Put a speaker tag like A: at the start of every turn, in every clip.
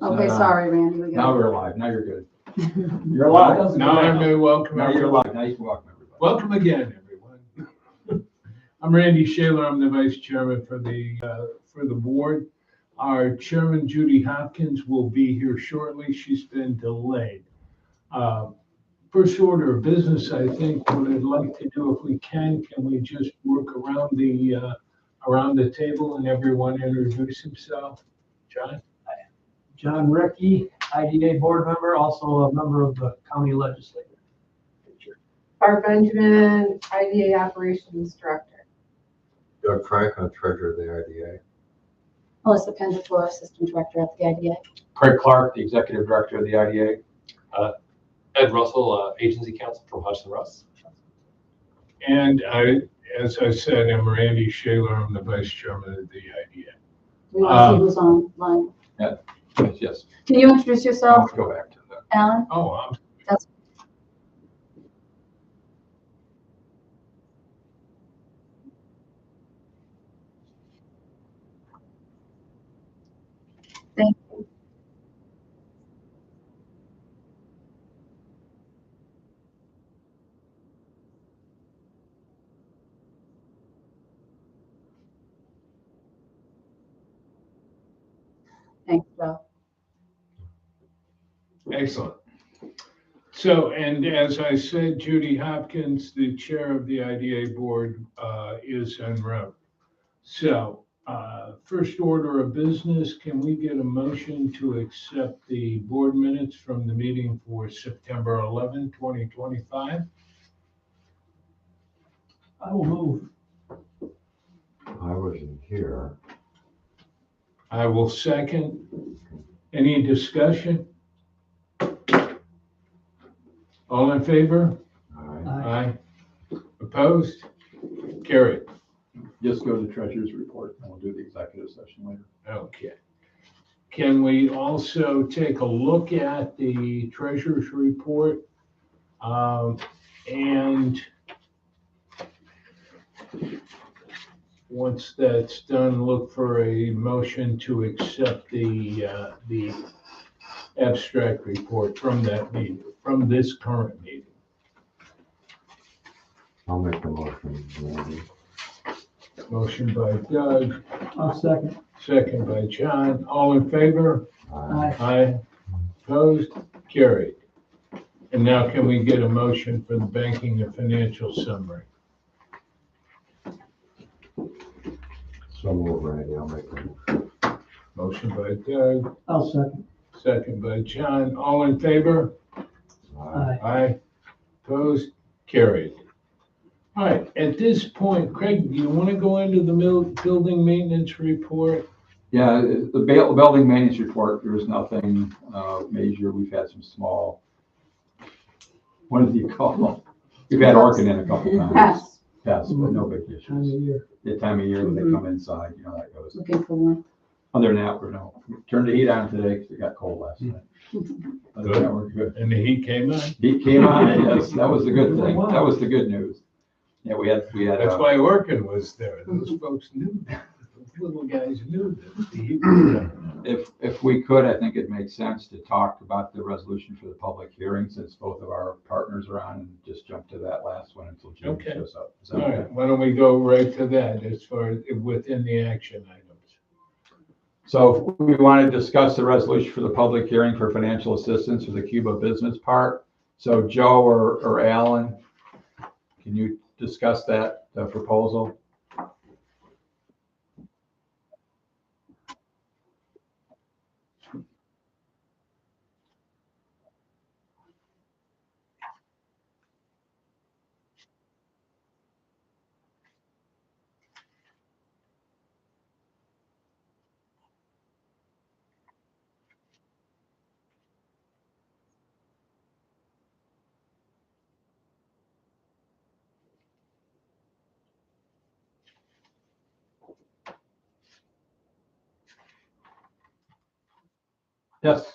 A: Okay, sorry, Randy.
B: Now we're live. Now you're good.
C: You're live.
D: Now I'm going to welcome
B: Now you're
D: everyone.
B: live. Now you can welcome everybody.
D: Welcome again, everyone. I'm Randy Shaler. I'm the vice chairman for the board. Our chairman, Judy Hopkins, will be here shortly. She's been delayed. First order of business, I think, what I'd like to do, if we can we just work around the table and everyone introduce himself? John?
C: John Ricky, IDA board member, also a member of the county legislature.
E: Barb Benjamin, IDA operations director.
F: Doug Franklin, treasurer of the IDA.
A: Melissa Penzafor, assistant director at the IDA.
B: Craig Clark, the executive director of the IDA.
G: Ed Russell, agency counsel from Hudson Russ.
D: And as I said, I'm Randy Shaler. I'm the vice chairman of the IDA.
A: We want to see who's online.
B: Yes.
A: Can you introduce yourself,
B: I'll go back to that.
A: Alan?
D: Oh,
A: That's Thank you. Thanks, Joe.
D: excellent. So, and as I said, Judy Hopkins, the chair of the IDA board, is en route. So, first order of business, can we get a motion to accept the board minutes from the meeting for September 11, 2025?
C: I will move.
F: I wasn't here.
D: I will second. Any discussion? All in favor?
F: All right.
D: Aye. Opposed? Carried.
B: Just go to the treasurer's report and we'll do the executive session later.
D: Okay. Can we also take a look at the treasurer's report? And once that's done, look for a motion to accept the abstract report from that meeting, from this current meeting.
F: I'll make the motion, Randy.
D: Motion by Doug,
C: I'll second.
D: second by John. All in favor?
C: Aye.
D: Aye. Opposed? Carried. And now can we get a motion for the banking and financial summary?
F: So move, Randy. I'll make it.
D: Motion by Doug,
C: I'll second.
D: second by John. All in favor?
C: Aye.
D: Aye. Opposed? Carried. All right, at this point, Craig, do you want to go into the building maintenance report?
B: Yeah, the building maintenance report, there was nothing major. We've had some small, what do you call them? We've had orchid in a couple times.
A: Pass.
B: Yes, but no big
C: Time
B: issues.
C: of year.
B: The time of year when they come inside, you know, that goes.
A: Looking for one.
B: Other than that, we turned the heat on today because it got cold last night. Other than that, we're good.
D: And the heat came on?
B: Heat came on, yes, that was the good thing. That was the good news. Yeah, we had.
D: That's why Orkin was there. Those folks knew that. Those little guys knew that the heat was on.
B: If we could, I think it makes sense to talk about the resolution for the public hearing since both of our partners are on and just jump to that last one until Jim
D: Okay.
B: shows up. Is that
D: All
B: okay?
D: right, why don't we go right to that as far as within the action items?
B: So we want to discuss the resolution for the public hearing for financial assistance for the Cuba Business Park. So Joe or Alan, can you discuss that proposal? Yes.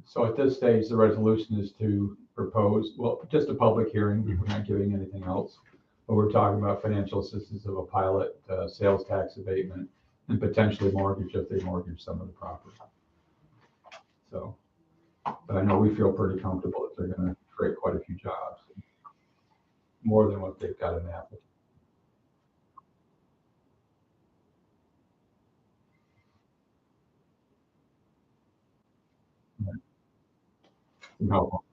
B: So at this stage, the resolution is to propose, well, just a public hearing, we're not giving anything else. But we're talking about financial assistance of a pilot, sales tax abatement, and potentially mortgage if they mortgage some of the property. So, but I know we feel pretty comfortable that they're gonna create quite a few jobs, more than what they've got in Apple. No,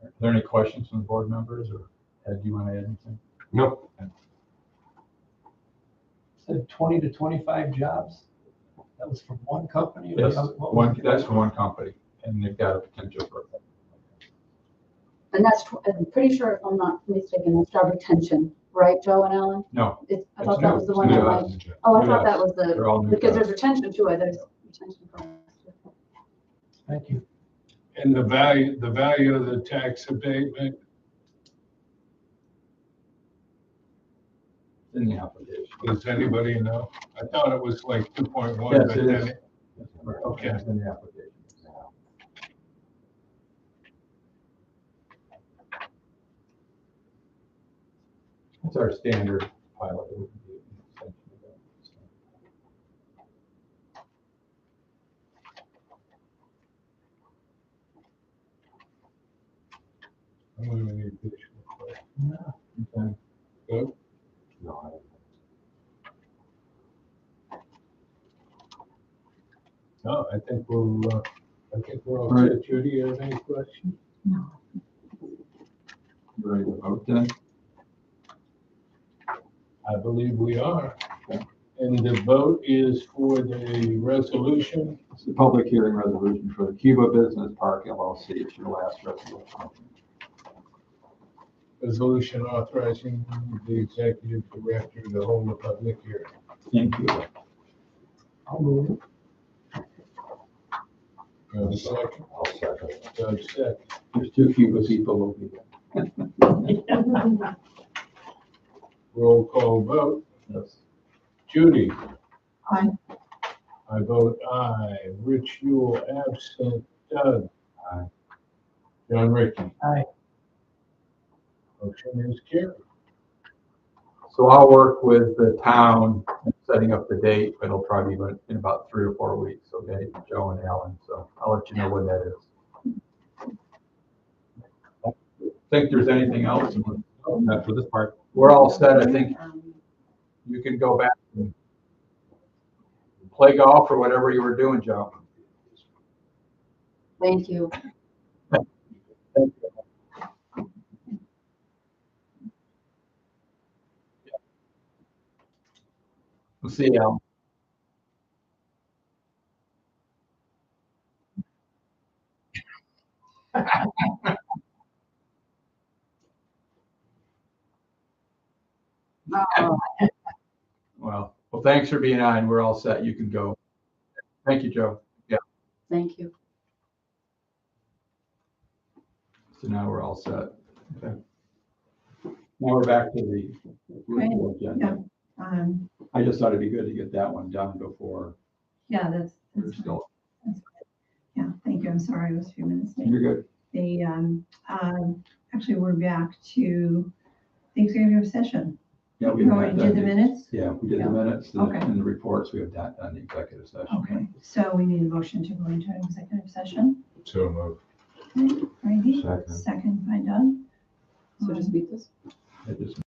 B: Are there any questions from the board members, or Ed, do you want to add anything?
G: No.
C: Said 20 to 25 jobs. That was from one company? or
B: Yes,
C: the other- what was the-
B: that's from one company, and they've got a potential for it.
A: And that's, I'm pretty sure, if I'm not mistaken, it's job retention, right, Joe and Alan?
B: No,
A: I thought that was the
B: It's
A: one
B: new.
A: that like, oh, I thought that was
B: They're all
A: the,
B: new
A: because there's
B: jobs.
A: retention too, there's retention.
C: Thank you.
D: And the value of the tax abatement,
B: in the application.
D: does anybody know? I thought it was like 2.1.
B: Yes,
D: but
B: it
D: then
B: is. Okay, it's in the application. It's our standard pilot. It would be an extension of that.
D: I'm gonna need additional questions.
C: No.
B: Okay.
D: Good.
F: No,
D: No, I think we're all
B: Right.
D: set. Judy, you have any questions?
A: No.
B: You ready to vote then?
D: I believe we are.
B: Okay.
D: And the vote is for the resolution.
B: It's the public hearing resolution for the Cuba Business Park LLC. It's your last resolution.
D: Resolution authorizing the executive director to hold a public hearing.
B: Thank you.
C: I'll move it.
D: Do I have a second?
F: I'll second.
D: Do I have a second?
B: There's two Cuba people will be there.
D: Roll call vote.
B: Yes.
D: Judy?
E: Aye.
D: I vote aye. Rich Yule absent. Doug?
B: Aye.
D: John Ricky?
C: Aye.
D: Motion is carried.
B: So I'll work with the town in setting up the date, but it'll probably be in about 3 or 4 weeks, okay, Joe and Alan, so I'll let you know when that is. Think there's anything else? Not for this part. We're all set, I think. You can go back and play golf or whatever you were doing, Joe.
A: Thank you.
B: We'll see you, Al. Well, thanks for being on. We're all set. You can go. Thank you, Joe.
A: Thank you.
B: So now we're all set. Okay. Now we're back to the usual agenda. I just thought it'd be good to get that one done before
H: Yeah, that's
B: we're
H: fine.
B: still.
H: Yeah, thank you. I'm sorry, I was a few minutes late.
B: You're good.
H: The, actually, we're back to the executive session.
B: Yeah, we
H: You
B: have
H: already
B: that
H: did the
B: done.
H: minutes?
B: Yeah, we did the
H: Yeah.
B: minutes
H: Okay.
B: and the reports. We have that done, the executive session.
H: Okay, so we need a motion to go into an executive session.
D: So moved.
H: Okay, Randy?
F: Second.
H: Second by Doug.
A: So just beat this.
B: I just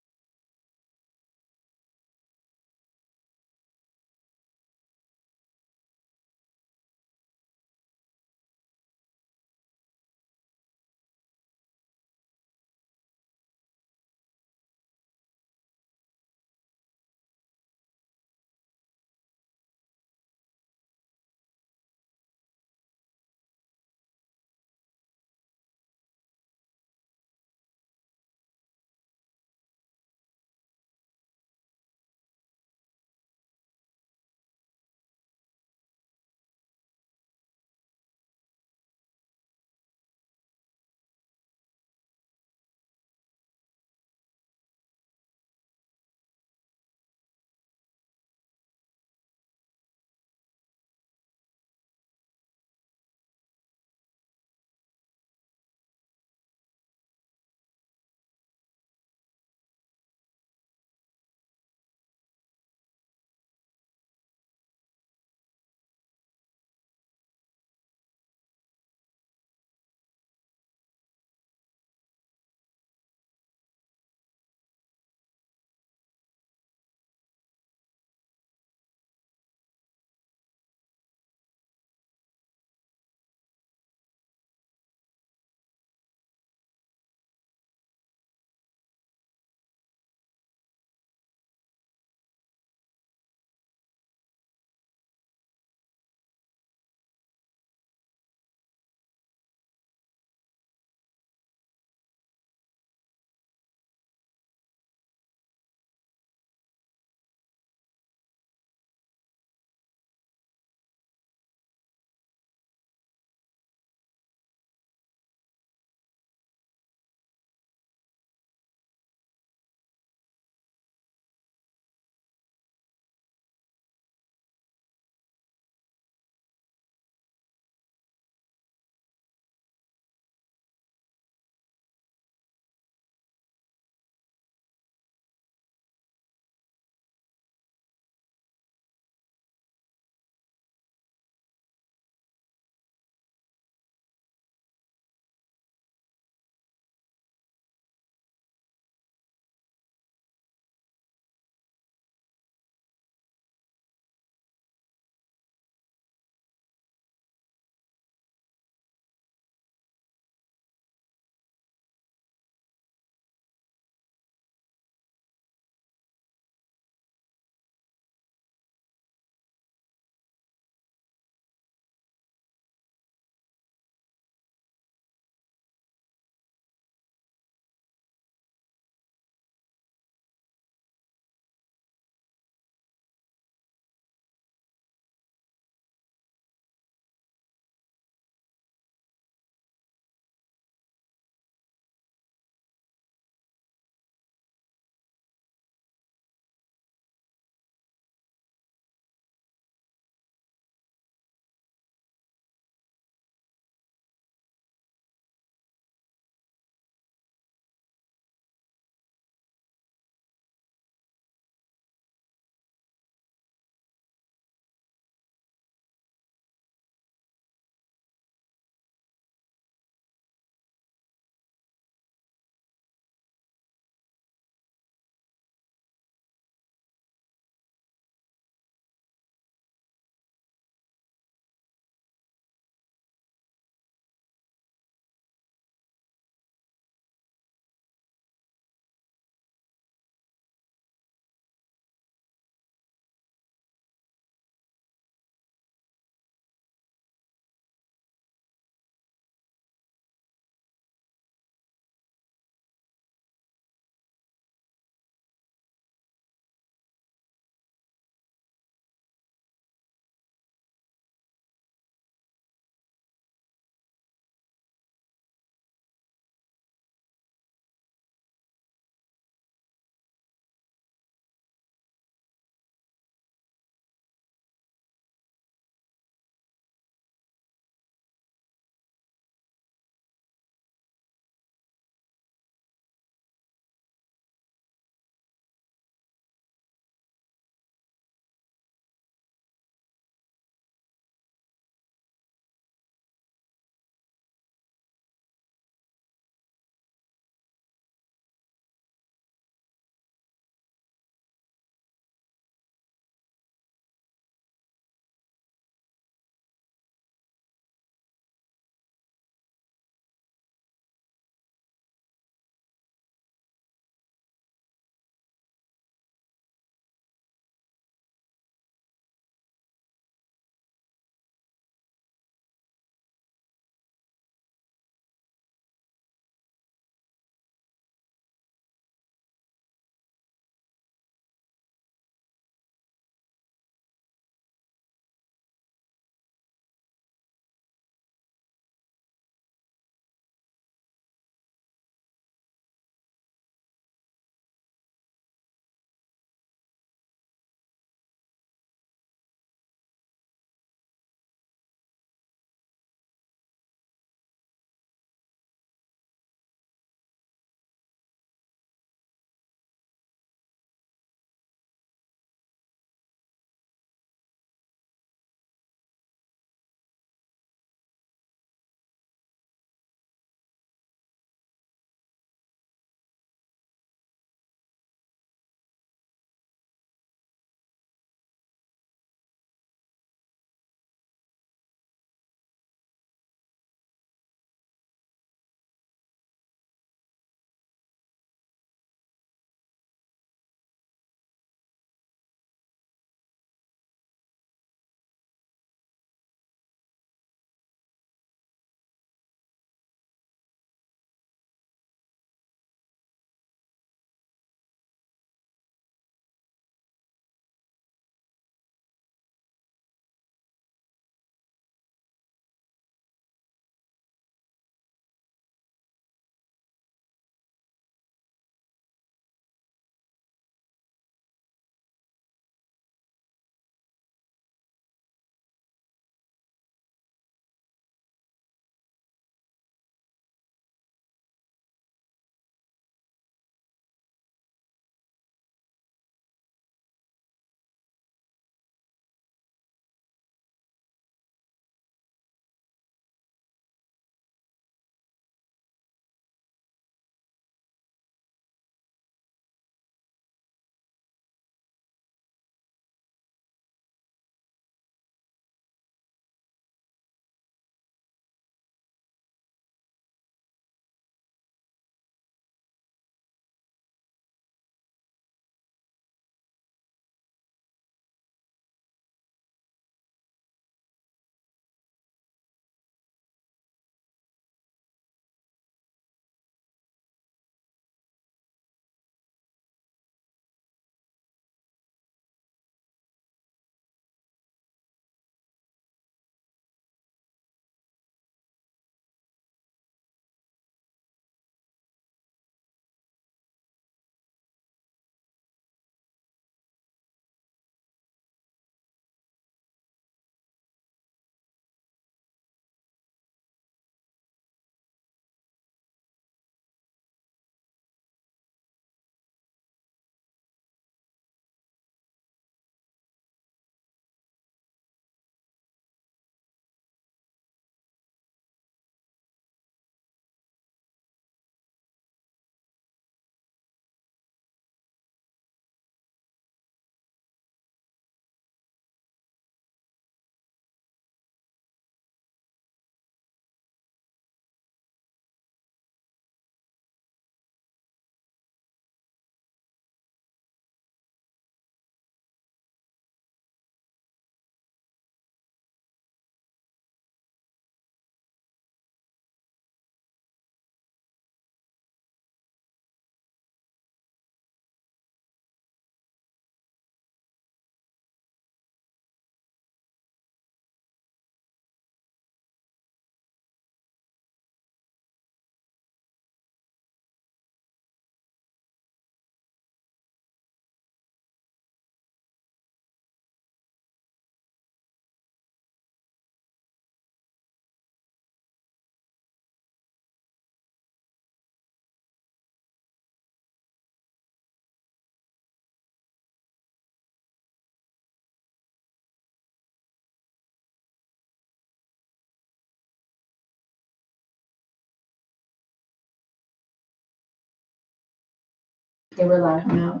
A: They were live.
H: come out.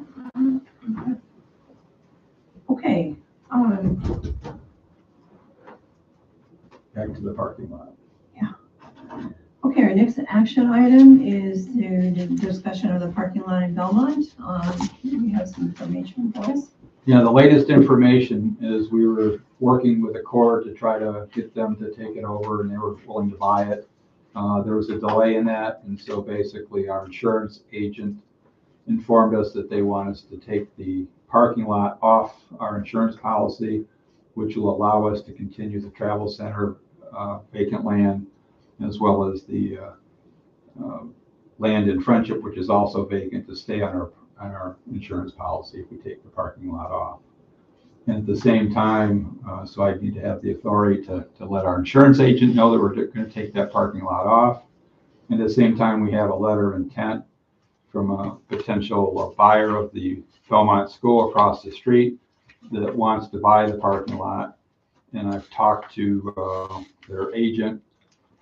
H: Okay,
B: Back to the parking lot.
H: okay, our next action item is the discussion of the parking lot in Belmont. We have some information for us.
B: Yeah, the latest information is we were working with the Corps to try to get them to take it over, and they were willing to buy it. There was a delay in that, and so basically our insurance agent informed us that they want us to take the parking lot off our insurance policy, which will allow us to continue the travel center vacant land, as well as the land in Friendship, which is also vacant, to stay on our insurance policy if we take the parking lot off. And at the same time, so I need to have the authority to let our insurance agent know that we're going to take that parking lot off. And at the same time, we have a letter of intent from a potential buyer of the Belmont School across the street that wants to buy the parking lot. And I've talked to their agent,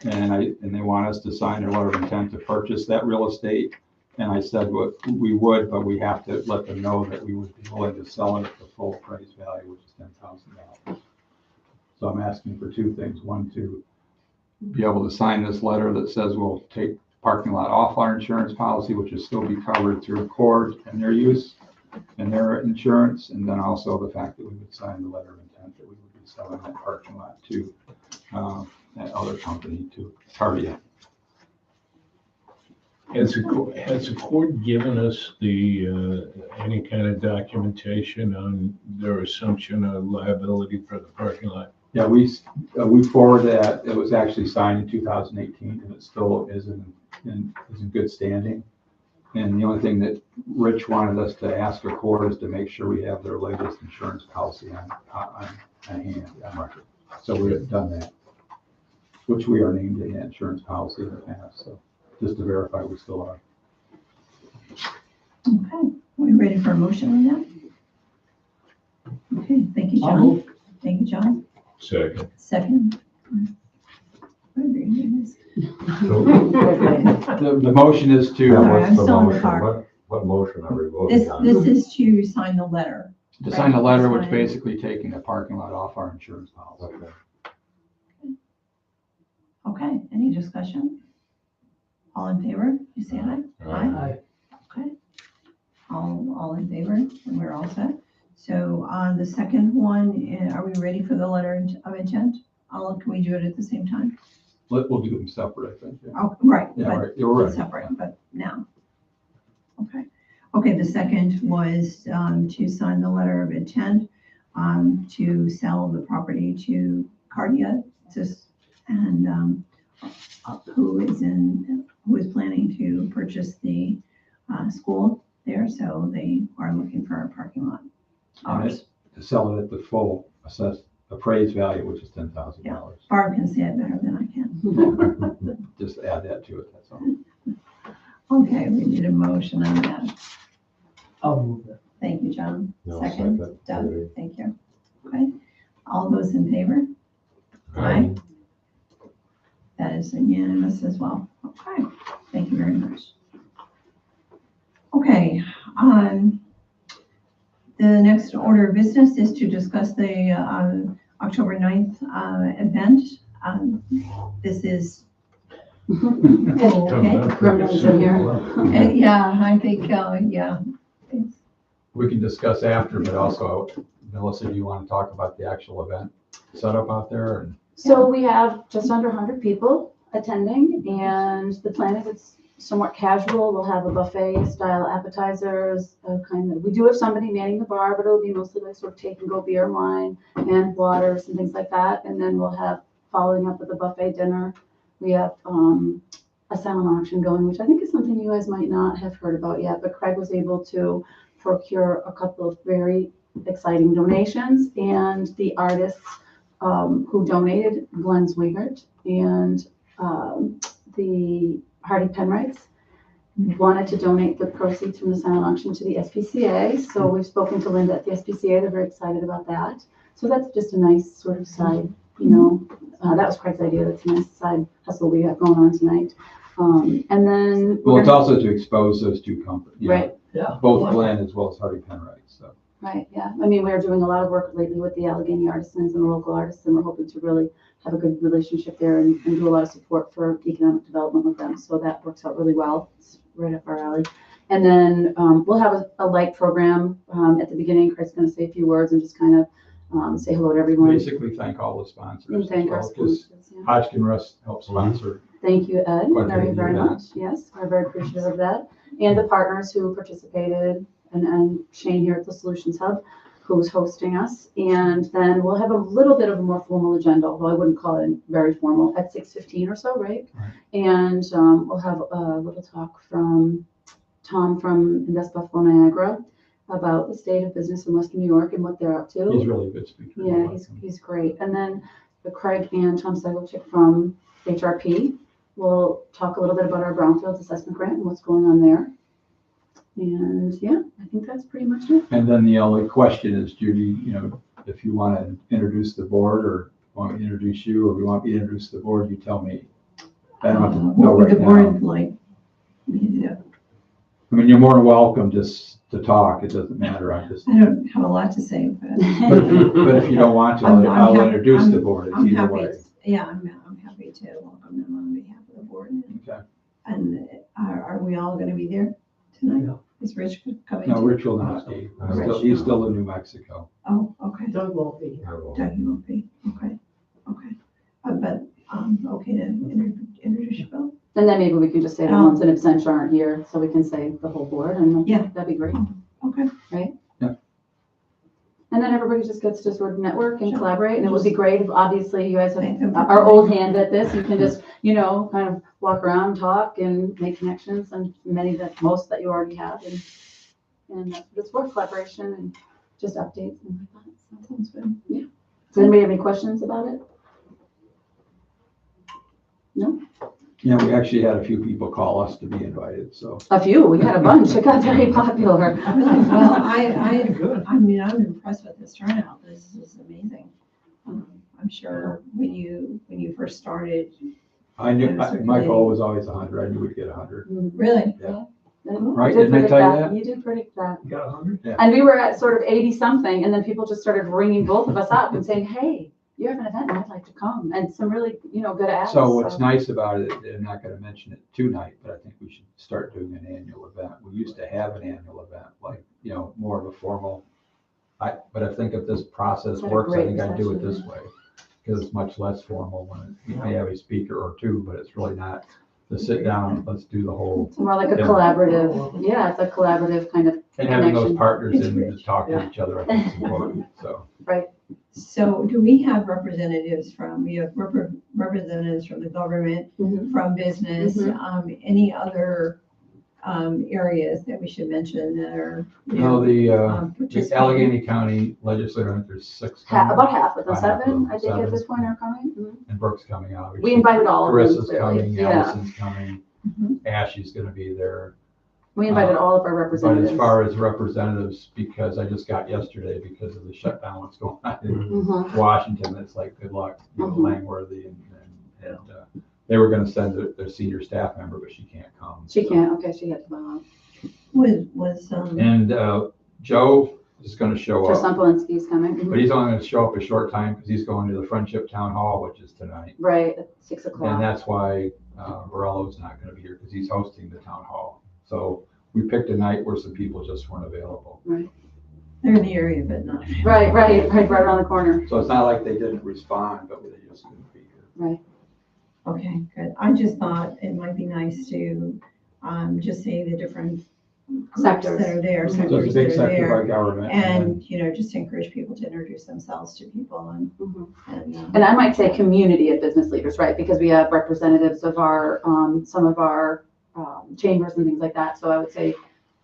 B: and they want us to sign a letter of intent to purchase that real estate. And I said we would, but we have to let them know that we would be willing to sell it at the full price value, which is $10,000. So I'm asking for two things. One, to be able to sign this letter that says we'll take the parking lot off our insurance policy, which will still be covered through Accord and their use and their insurance. And then also the fact that we would sign the letter of intent that we would be selling that parking lot to that other company, to Tardia.
D: Has the court given us the, any kind of documentation on their assumption of liability for the parking lot?
B: Yeah, we forwarded that. It was actually signed in 2018, and it still is in good standing. And the only thing that Rich wanted us to ask the court is to make sure we have their latest insurance policy on hand, on record. So we have done that, which we are named in the insurance policy in the past. So just to verify we still are.
H: Okay, are we ready for a motion on that? Okay, thank you, John. Thank you, John.
D: Second.
H: Second. Whatever your name is.
B: The motion is to,
H: Sorry, I'm
F: What's the
H: still in the
F: motion?
H: car.
F: What motion are we voting on?
H: This is to sign the letter.
B: to sign a letter, which
H: Sign.
B: basically taking the parking lot off our insurance policy.
F: Okay.
H: Okay, any discussion? All in favor, you say aye?
C: Aye.
H: Okay. All in favor, and we're all set. So on the second one, are we ready for the letter of intent? Can we do it at the same time?
B: We'll do them separate, I think. Yeah.
H: Oh, right.
B: Yeah,
H: but
B: right. You're right.
H: Separate, but now. Okay. Okay, the second was to sign the letter of intent to sell the property to Cardia, and who is planning to purchase the school there. So they are looking for a parking lot.
B: And it's to sell it at the full appraised value, which is $10,000.
H: Barb can say it better than I can.
B: Just add that to it, that's all.
H: Okay, we need a motion on that.
C: I'll move that.
H: Thank you, John.
F: No,
H: Second,
F: second.
H: Doug, thank you. Okay, all those in favor?
F: Aye.
H: That is unanimous as well. Okay, thank you very much. Okay, the next order of business is to discuss the October 9th event. This is, okay.
A: Gremlins in here.
H: Yeah, I think, yeah. It's-
B: We can discuss after, but also, Melissa, do you want to talk about the actual event setup out there? And
A: So we have just under 100 people attending, and the plan is it's somewhat casual. We'll have a buffet style appetizers, we do have somebody manning the bar, but it'll be mostly like sort of take and go beer and wine and waters and things like that. And then we'll have, following up with a buffet dinner, we have a silent auction going, which I think is something you guys might not have heard about yet, but Craig was able to procure a couple of very exciting donations, and the artists who donated, Glenn Zwigert and the Hardy Penwrights, wanted to donate the proceeds from the silent auction to the SPCA. So we've spoken to Linda at the SPCA. They're very excited about that. So that's just a nice sort of side, that was Craig's idea. That's a nice side hustle we have going on tonight. And then,
B: Well, it's also to expose those two companies, you know,
A: right,
C: Yeah.
B: both Glenn as well as Hardy Penright, so.
A: right, yeah. I mean, we're doing a lot of work lately with the Allegheny artisans and the local artists, and we're hoping to really have a good relationship there and do a lot of support for economic development with them. So that works out really well. It's right up our alley. And then we'll have a light program at the beginning. Craig's going to say a few words and just kind of say hello to everyone.
B: Basically, thank all the sponsors
A: And
B: as
A: thank our
B: well, because
A: sponsors. Yeah.
B: Hodgkin Rust helps sponsor.
A: Thank you, Ed,
B: Quite a
A: very,
B: bit
A: very
B: of that.
A: much. Yes, we're very appreciative of that. And the partners who participated, and Shane here at the Solutions Hub, who's hosting us. And then we'll have a little bit of a more formal agenda, although I wouldn't call it very formal, at 6:15 or so, right?
B: Right.
A: And we'll have a little talk from Tom from Invest Buffalo Niagara about the state of business in Western New York and what they're up to.
B: He's really a good speaker. I
A: Yeah,
B: like him.
A: he's great. And then Craig and Tom Segelchik from HRP will talk a little bit about our Brownfields assessment grant and what's going on there. And yeah, I think that's pretty much it.
B: And then the only question is, Judy, you know, if you want to introduce the board or want me to introduce you, or we want me to introduce the board, you tell me. I don't have to know
H: What would
B: right
H: the
B: now.
H: board like? Yeah,
B: I mean, you're more than welcome just to talk. It doesn't matter. I just,
H: I don't have a lot to say, but.
B: but if you don't want to,
H: I'm
B: I'll
H: happy-
B: introduce the board. It's
H: I'm
B: either
H: happy,
B: way.
H: yeah, I'm happy to welcome them on behalf of the board.
B: Okay.
H: And are we all gonna be there tonight?
C: No.
H: Is Rich coming?
B: No,
H: too?
B: Rich will not be.
H: Rich,
B: He's
H: no.
B: still in New Mexico.
H: Oh, okay.
C: Doug won't be here.
F: I will.
H: Doug, you won't be, okay, okay. But, okay to introduce you, Bill?
A: And then maybe we can just say the ones in absentia aren't here, so we can say the whole board, and
H: Yeah.
A: that'd be great.
H: Okay.
A: And then everybody just gets to sort of network and
H: Sure.
A: collaborate, and it would be great if obviously you guys
H: Thank them
A: have
H: for
A: our old
H: coming.
A: hand at this. You can just, you know, kind of walk around, talk, and make connections, and most that you already have, and that's what it's for, collaboration and just updates and like that. So that sounds good. Yeah. Does anybody have any questions about it? No?
B: Yeah, we actually had a few people call us to be invited, so.
A: A few. We had a bunch. It got very popular.
H: Well, I
C: Good.
H: mean, I'm impressed with this turnout. This is amazing. I'm sure when you first started,
B: I knew,
H: Yeah, certainly.
B: my goal was always 100. I knew we'd get 100.
H: really,
B: Right,
A: You did
B: didn't I
A: predict
B: tell you
A: that.
B: that?
A: You did predict that.
C: You got 100?
A: And we were at sort of 80 something, and then people just started ringing both of us up and saying, hey, you have an event, and I'd like to come. And some really, good ads.
B: So what's nice about it, I'm not gonna mention it tonight, but I think we should start doing an annual event. We used to have an annual event, like, more of a formal. But I think if this process
A: Had a
B: works, I
A: great
B: think I'd do it
A: reception,
B: this way. Because it's much less formal when you may have a speaker or two, but it's really not the sit down, let's do the whole.
A: It's more like a
B: Yeah.
A: collaborative, yeah, it's a collaborative kind of
B: And having those
A: connection.
B: partners
H: It's
B: in to
H: rich.
B: talk to each other, I think is important, so.
H: so do we have representatives we have representatives from the government,
A: Mhm.
H: from business,
A: Mhm.
H: any other areas that we should mention that are?
B: The
H: participating?
B: Allegheny County legislature, I think there's 6.
A: About half of them,
B: Half of
A: 7,
B: them,
A: I think at this
B: 7.
A: point are coming. Mhm.
B: And Brooke's coming, obviously.
A: We invited all of them,
B: Chris is
A: clearly.
B: coming,
A: Yeah.
B: Allison's coming,
H: Mhm.
B: Ashley's gonna be there.
A: We invited all of our
B: But
A: representatives.
B: as far as representatives, because I just got yesterday because of the shutdown, what's going on in
A: Mhm.
B: Washington, it's like, good luck,
A: Mhm.
B: Langworthy and they were gonna send their senior staff member, but she can't come.
A: She
B: so.
A: can't, okay, she had to bow out.
H: Was,
B: And Joe is gonna show
A: Tristan
B: up,
A: Polinsky's coming. Mhm.
B: but he's only gonna show up a short time because he's going to the Friendship Town Hall, which is tonight.
A: Right, at 6
B: And
A: o'clock.
B: that's why Borello's not gonna be here because he's hosting the town hall. So we picked a night where some people just weren't available.
H: they're in the area, but not.
A: Right around the corner.
B: So it's not like they didn't respond, but they just couldn't be here.
A: Right.
H: Okay, good. I just thought it might be nice to just say the different groups
A: Sectors.
H: that are there,
A: Mhm.
B: So it's
H: sectors
B: a big
H: that are
B: sector
H: there.
B: by government.
H: And, just to encourage people to introduce themselves to people
A: Mhm.
H: and.
A: And I might say community of business leaders, right? Because we have representatives of our, some of our chambers and things like that. So I would say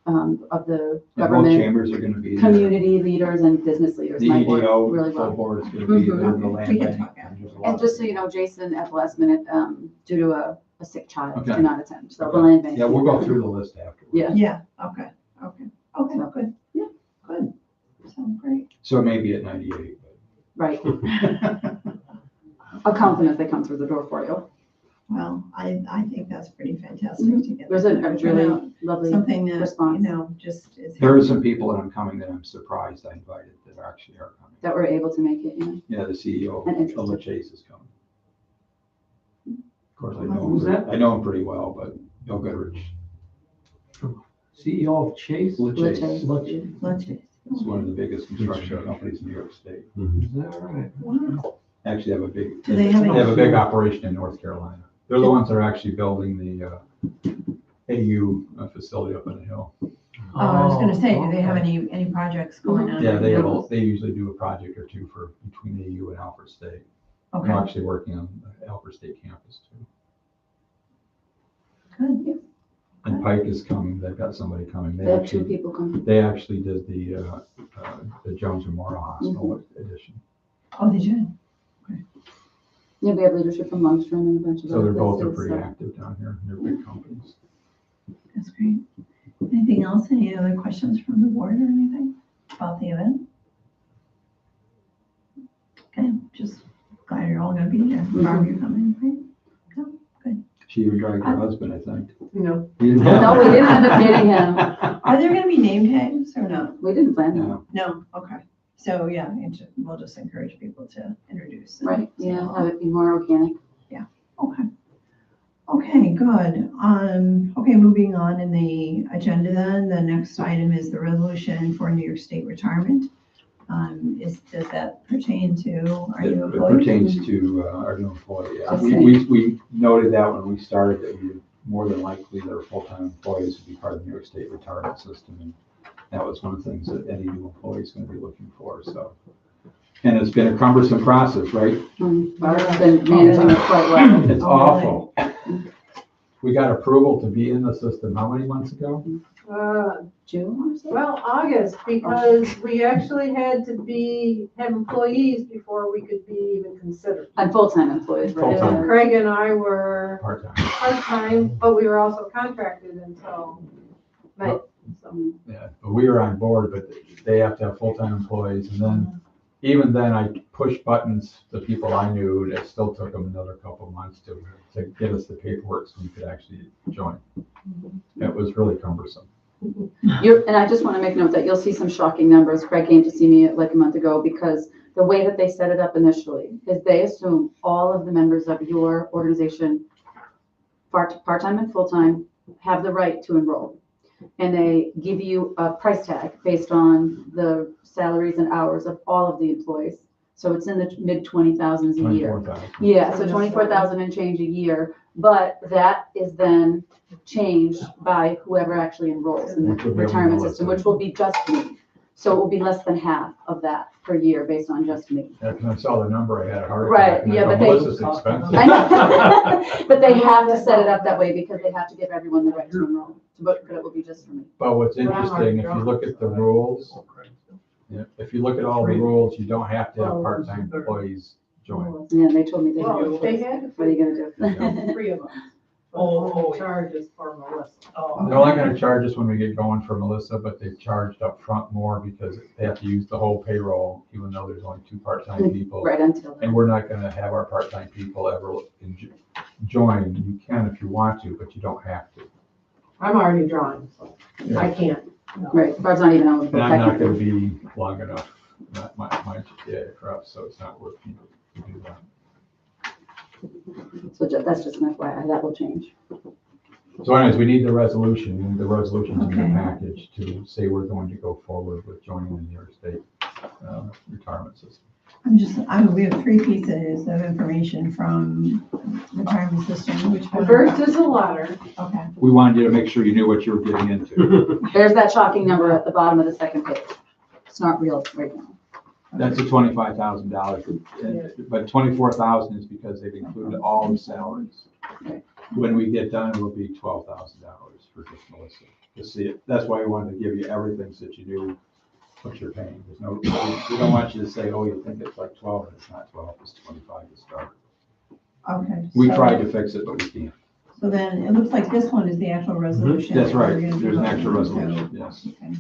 A: of the
B: And both
A: government,
B: chambers are gonna be there.
A: community leaders and business leaders
B: The
A: might work
B: EDO
A: really
B: full
A: well.
B: board is gonna be there, the
A: Mhm.
B: land
H: We can
B: bank.
H: talk after.
B: There's a lot
A: And
B: of-
A: just so you know, Jason at the last minute, due to a sick child,
B: Okay.
A: cannot attend. So the
B: Okay.
A: land bank.
B: Yeah, we'll go through the list afterwards.
A: Yeah.
H: Yeah, okay,
A: So,
H: good.
A: yeah.
H: Good. Sounds great.
B: So maybe at 98.
A: Right.
B: but-
A: I'll count them as they come through the door for you.
H: Well, I think that's pretty fantastic to get.
A: It was a
H: that
A: really
H: out.
A: lovely
H: Something that, you
A: response
H: know, just is.
B: There are some people that I'm coming that I'm surprised I invited that actually are coming.
A: that we're able to make it, you know.
B: Yeah, the CEO
A: And interesting.
B: of La Chase is coming. Of course,
C: Who's that?
B: I know him pretty well, but Bill Goodrich.
C: CEO of Chase?
B: La
A: La
B: Chase.
A: Chase.
H: Let's just.
B: It's one of the biggest construction companies in New York State.
C: Is that right?
H: Wow.
B: Actually have a big,
H: Do they have
B: a big operation in North Carolina. They're the ones that are actually building the AU facility up on the hill.
H: Oh, I was gonna say, do they have any projects going on?
B: Yeah, they usually do a project or two for between AU and Alfred State.
H: Okay,
B: They're actually working on the Alfred State campus too.
H: good.
B: And Pike is coming, they've got somebody coming.
A: They have 2 people coming.
B: They actually did the Jones Memorial Hospital edition.
H: Oh, they did?
A: Yeah, we have leadership from Lundstrom and a bunch of
B: So
A: other
B: they're both
A: places,
B: pretty
A: so.
B: active down here. They're big companies.
H: That's great. Anything else? Any other questions from the board or anything about the event? Okay, just glad you're all gonna be there. Barb, you're coming, right?
B: She even dragged her husband, I think.
E: No.
A: No, we didn't end up getting him.
H: Are there gonna be name tags or no?
A: We didn't plan that.
B: No.
H: No, okay. So, yeah, we'll just encourage people to introduce. and
A: Right,
H: say
A: yeah,
H: hello.
A: have it be more organic.
H: Okay. Okay, good. Okay, moving on in the agenda then, the next item is the resolution for New York State retirement. Does that pertain to our new
B: It
H: employees?
B: pertains to our new employee. Yeah.
A: Okay.
B: We noted that when we started that we more than likely their full-time employees would be part of the New York State retirement system. And that was one of the things that any new employee is going to be looking for, so. And it's been a cumbersome process, right?
A: Barb's been managing it quite well.
B: It's awful. We got approval to be in the system how many months ago?
A: June or so?
E: Well, August, because we actually had to have employees before we could be even considered.
A: And full-time employees, right?
B: Full-time.
E: And Craig and I were
B: Part-time.
E: part-time, but we were also contracted until May. So,
B: Yeah, but we were on board, but they have to have full-time employees. And then, even then, I pushed buttons, the people I knew, and it still took them another couple of months to get us the paperwork so we could actually join. It was really cumbersome.
A: And I just want to make note that you'll see some shocking numbers. Craig came to see me like a month ago because the way that they set it up initially is they assume all of the members of your organization, part-time and full-time, have the right to enroll. And they give you a price tag based on the salaries and hours of all of the employees. So it's in the mid 20,000s a year.
B: 24,000.
A: Yeah, so 24,000 and change a year, but that is then changed by whoever actually enrolls in the
B: Which will be on the
A: retirement
B: list.
A: system, which will be just me. So it will be less than half of that per year based on just me.
B: Yeah, because I saw the number, I had a heart
A: Right,
B: attack. and I
A: yeah,
B: go,
A: but they-
B: Melissa's expensive.
A: I know, but they have to set it up that way because they have to give everyone the right to enroll, but it will be just for me.
B: But what's interesting, if you look at the rules, if you look at all the rules, you don't have to have part-time employees join.
A: Yeah, and they told me they
E: Well,
A: do.
E: they had
A: What are you gonna do?
E: 3 of them.
C: Oh.
E: Charges for Melissa.
B: They're only gonna charge us when we get going for Melissa, but they've charged up front more because they have to use the whole payroll, even though there's only 2 part-time people.
A: Right until.
B: And we're not gonna have our part-time people ever join. You can if you want to, but you don't have to.
E: I'm already drawing, so I can't.
A: Right, Barb's not even eligible
B: And I'm not gonna
A: technically.
B: be long enough, not my GPA across, so it's not worth me to do that.
A: So that's just an FYI, that will change.
B: So anyways, we need the resolution, we need the resolutions in the
H: Okay.
B: package to say we're going to go forward with joining the New York State retirement system.
H: We have 3 pieces of information from retirement system, which
E: The
H: one?
E: first is a letter.
H: Okay,
B: We wanted you to make sure you knew what you were getting into.
A: There's that shocking number at the bottom of the second page. It's not real right now.
B: That's the $25,000, but 24,000 is because they've included all the salaries.
A: Right.
B: When we get done, it will be $12,000 for just Melissa. To see it, that's why we wanted to give you everything so that you knew what you're paying. There's no, we don't want you to say, oh, you think it's like 12, and it's not 12, it's 25 to start.
H: okay.
B: We
H: so-
B: tried to fix it, but we can't.
H: So then it looks like this one is the actual resolution.
B: That's
H: that we're
B: right,
H: gonna be
B: there's an
H: voting
B: actual
H: on, so-
B: resolution, yes.
H: Okay.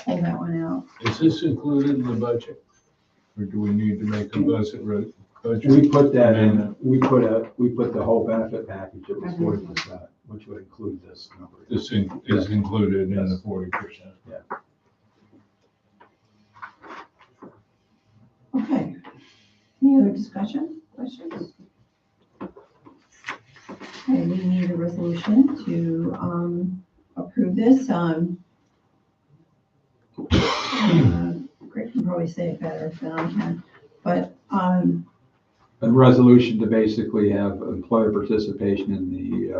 H: Pull that one out.
D: Is this included in the budget? Or do we need to make a budget
B: We put that in, we put the whole benefit package, it was 40%, which would include this number.
D: This is included in the 40%.
H: Okay. Any other discussion, questions? Okay, we need a resolution to approve this. Greg can probably say it better than I can, but
B: A resolution to basically have employer participation in the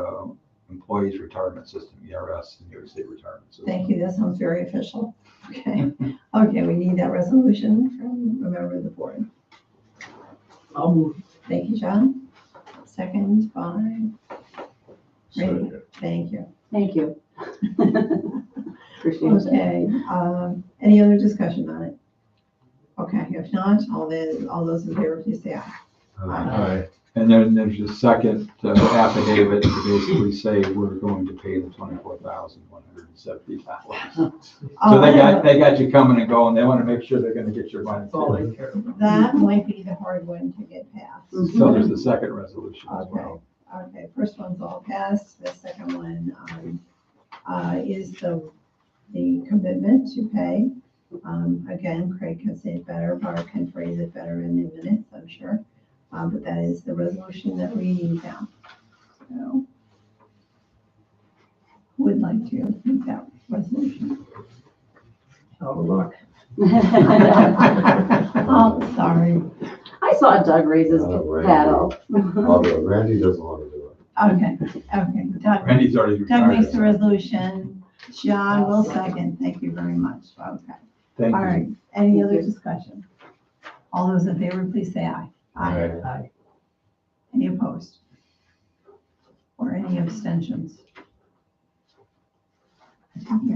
B: employees' retirement system, ERS, the New York State retirement system.
H: thank you, that sounds very official. Okay, okay, we need that resolution from a member of the board.
C: I'll move.
H: Thank you, John. Second by Randy.
D: Second.
H: Thank you.
A: Thank you. Appreciate it.
H: Okay, any other discussion on it? Okay, if not, all those in favor, please say aye.
D: Aye.
B: And then there's a second affidavit to basically say we're going to pay the $24,170. So they got you coming and going, they want to make sure they're gonna get your money.
C: That's all I care about.
H: That might be the hard one to get passed.
B: So there's the second resolution as
H: Okay,
B: well.
H: okay, first one's all passed, the second one, is the commitment to pay. Again, Craig can say it better, Barb can phrase it better in the minutes, I'm sure. But that is the resolution that we need now. So, who would like to make that resolution?
C: Out of luck.
H: Oh, sorry.
A: I saw Doug raise his
F: Randy.
A: paddle.
F: Although Randy doesn't want to do it.
H: Okay, Doug.
B: Randy's already
H: Doug
B: retired.
H: makes the resolution. John will second. Thank you very much. Okay.
B: Thank
H: All
B: you.
H: right. Any other discussion? All those in favor, please say aye.
C: Aye.
H: Any opposed? Or any abstentions?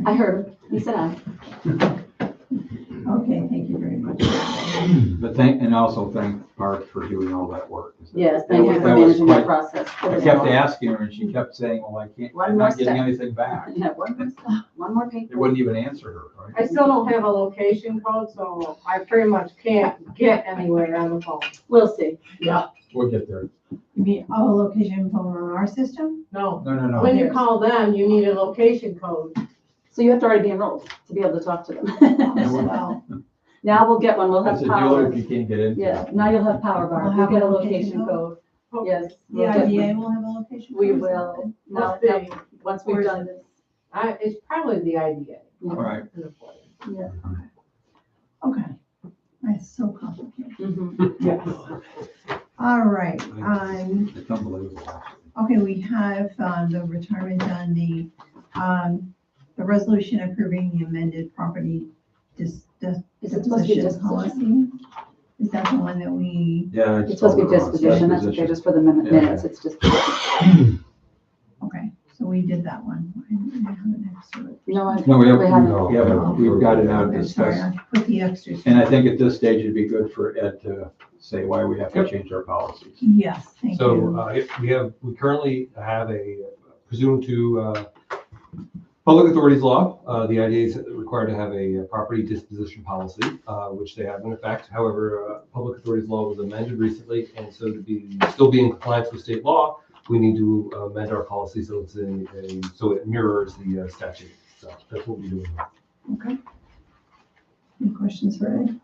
A: I heard him. He said aye.
H: Okay, thank you very much.
B: But and also thank Barb for doing all that work.
A: Yes, thank you for
B: That was
A: managing that
B: quite-
A: process.
B: I kept asking her and she kept saying, well, I can't,
A: One
B: I'm
A: more
B: not getting
A: step.
B: anything back.
A: Yeah, one more
B: They
A: paper.
B: wouldn't even answer her, right?
E: I still don't have a location code, so I pretty much can't get anywhere on the phone.
A: We'll see.
B: We'll get there.
H: You mean, location phone on our system?
E: No.
B: No.
E: When you call them, you need a location code.
A: So you have to already be enrolled to be able to talk to them.
H: Well,
A: Now we'll get one. We'll have
B: That's a dealer
A: power.
B: if you can't get in.
A: Yeah, now you'll have power bar.
H: We'll
A: You'll
H: have
A: get
H: a
A: a
H: location
A: location code.
E: Oh,
A: Yes.
H: the
A: we'll get
H: IDA
A: one.
H: will have a location?
A: We
H: phone, is that
A: will.
H: good?
A: Now,
E: Must be.
A: once
H: Or
A: we've
H: is
A: done this.
E: It's probably the IDA.
B: All right.
A: Yeah.
H: Okay. That's so complicated.
A: Mhm.
E: Yes.
H: All right,
B: It's unbelievable.
H: okay, we have, the retirement done, the resolution approving the amended property
A: Is it supposed to be
H: disposition
A: disposition?
H: policy. Is that the one that we,
B: Yeah.
A: It's supposed to be disposition. That's okay, just for the minutes. It's just.
H: okay, so we did that one. I have an extra.
A: No,
B: No, we
A: We haven't.
B: haven't, we've got it out
H: Okay, sorry,
B: discussed.
H: I put the extras.
B: And I think at this stage, it'd be good for Ed to say why we have to change our policies.
H: Yes, thank
G: So
H: you.
G: we currently have pursuant to public authorities law, the IDA is required to have a property disposition policy, which they have in effect. However, public authorities law was amended recently, and so to still be in compliance with state law, we need to amend our policy so so it mirrors the statute. So that's what we're doing.
H: Okay. Any questions for Ed?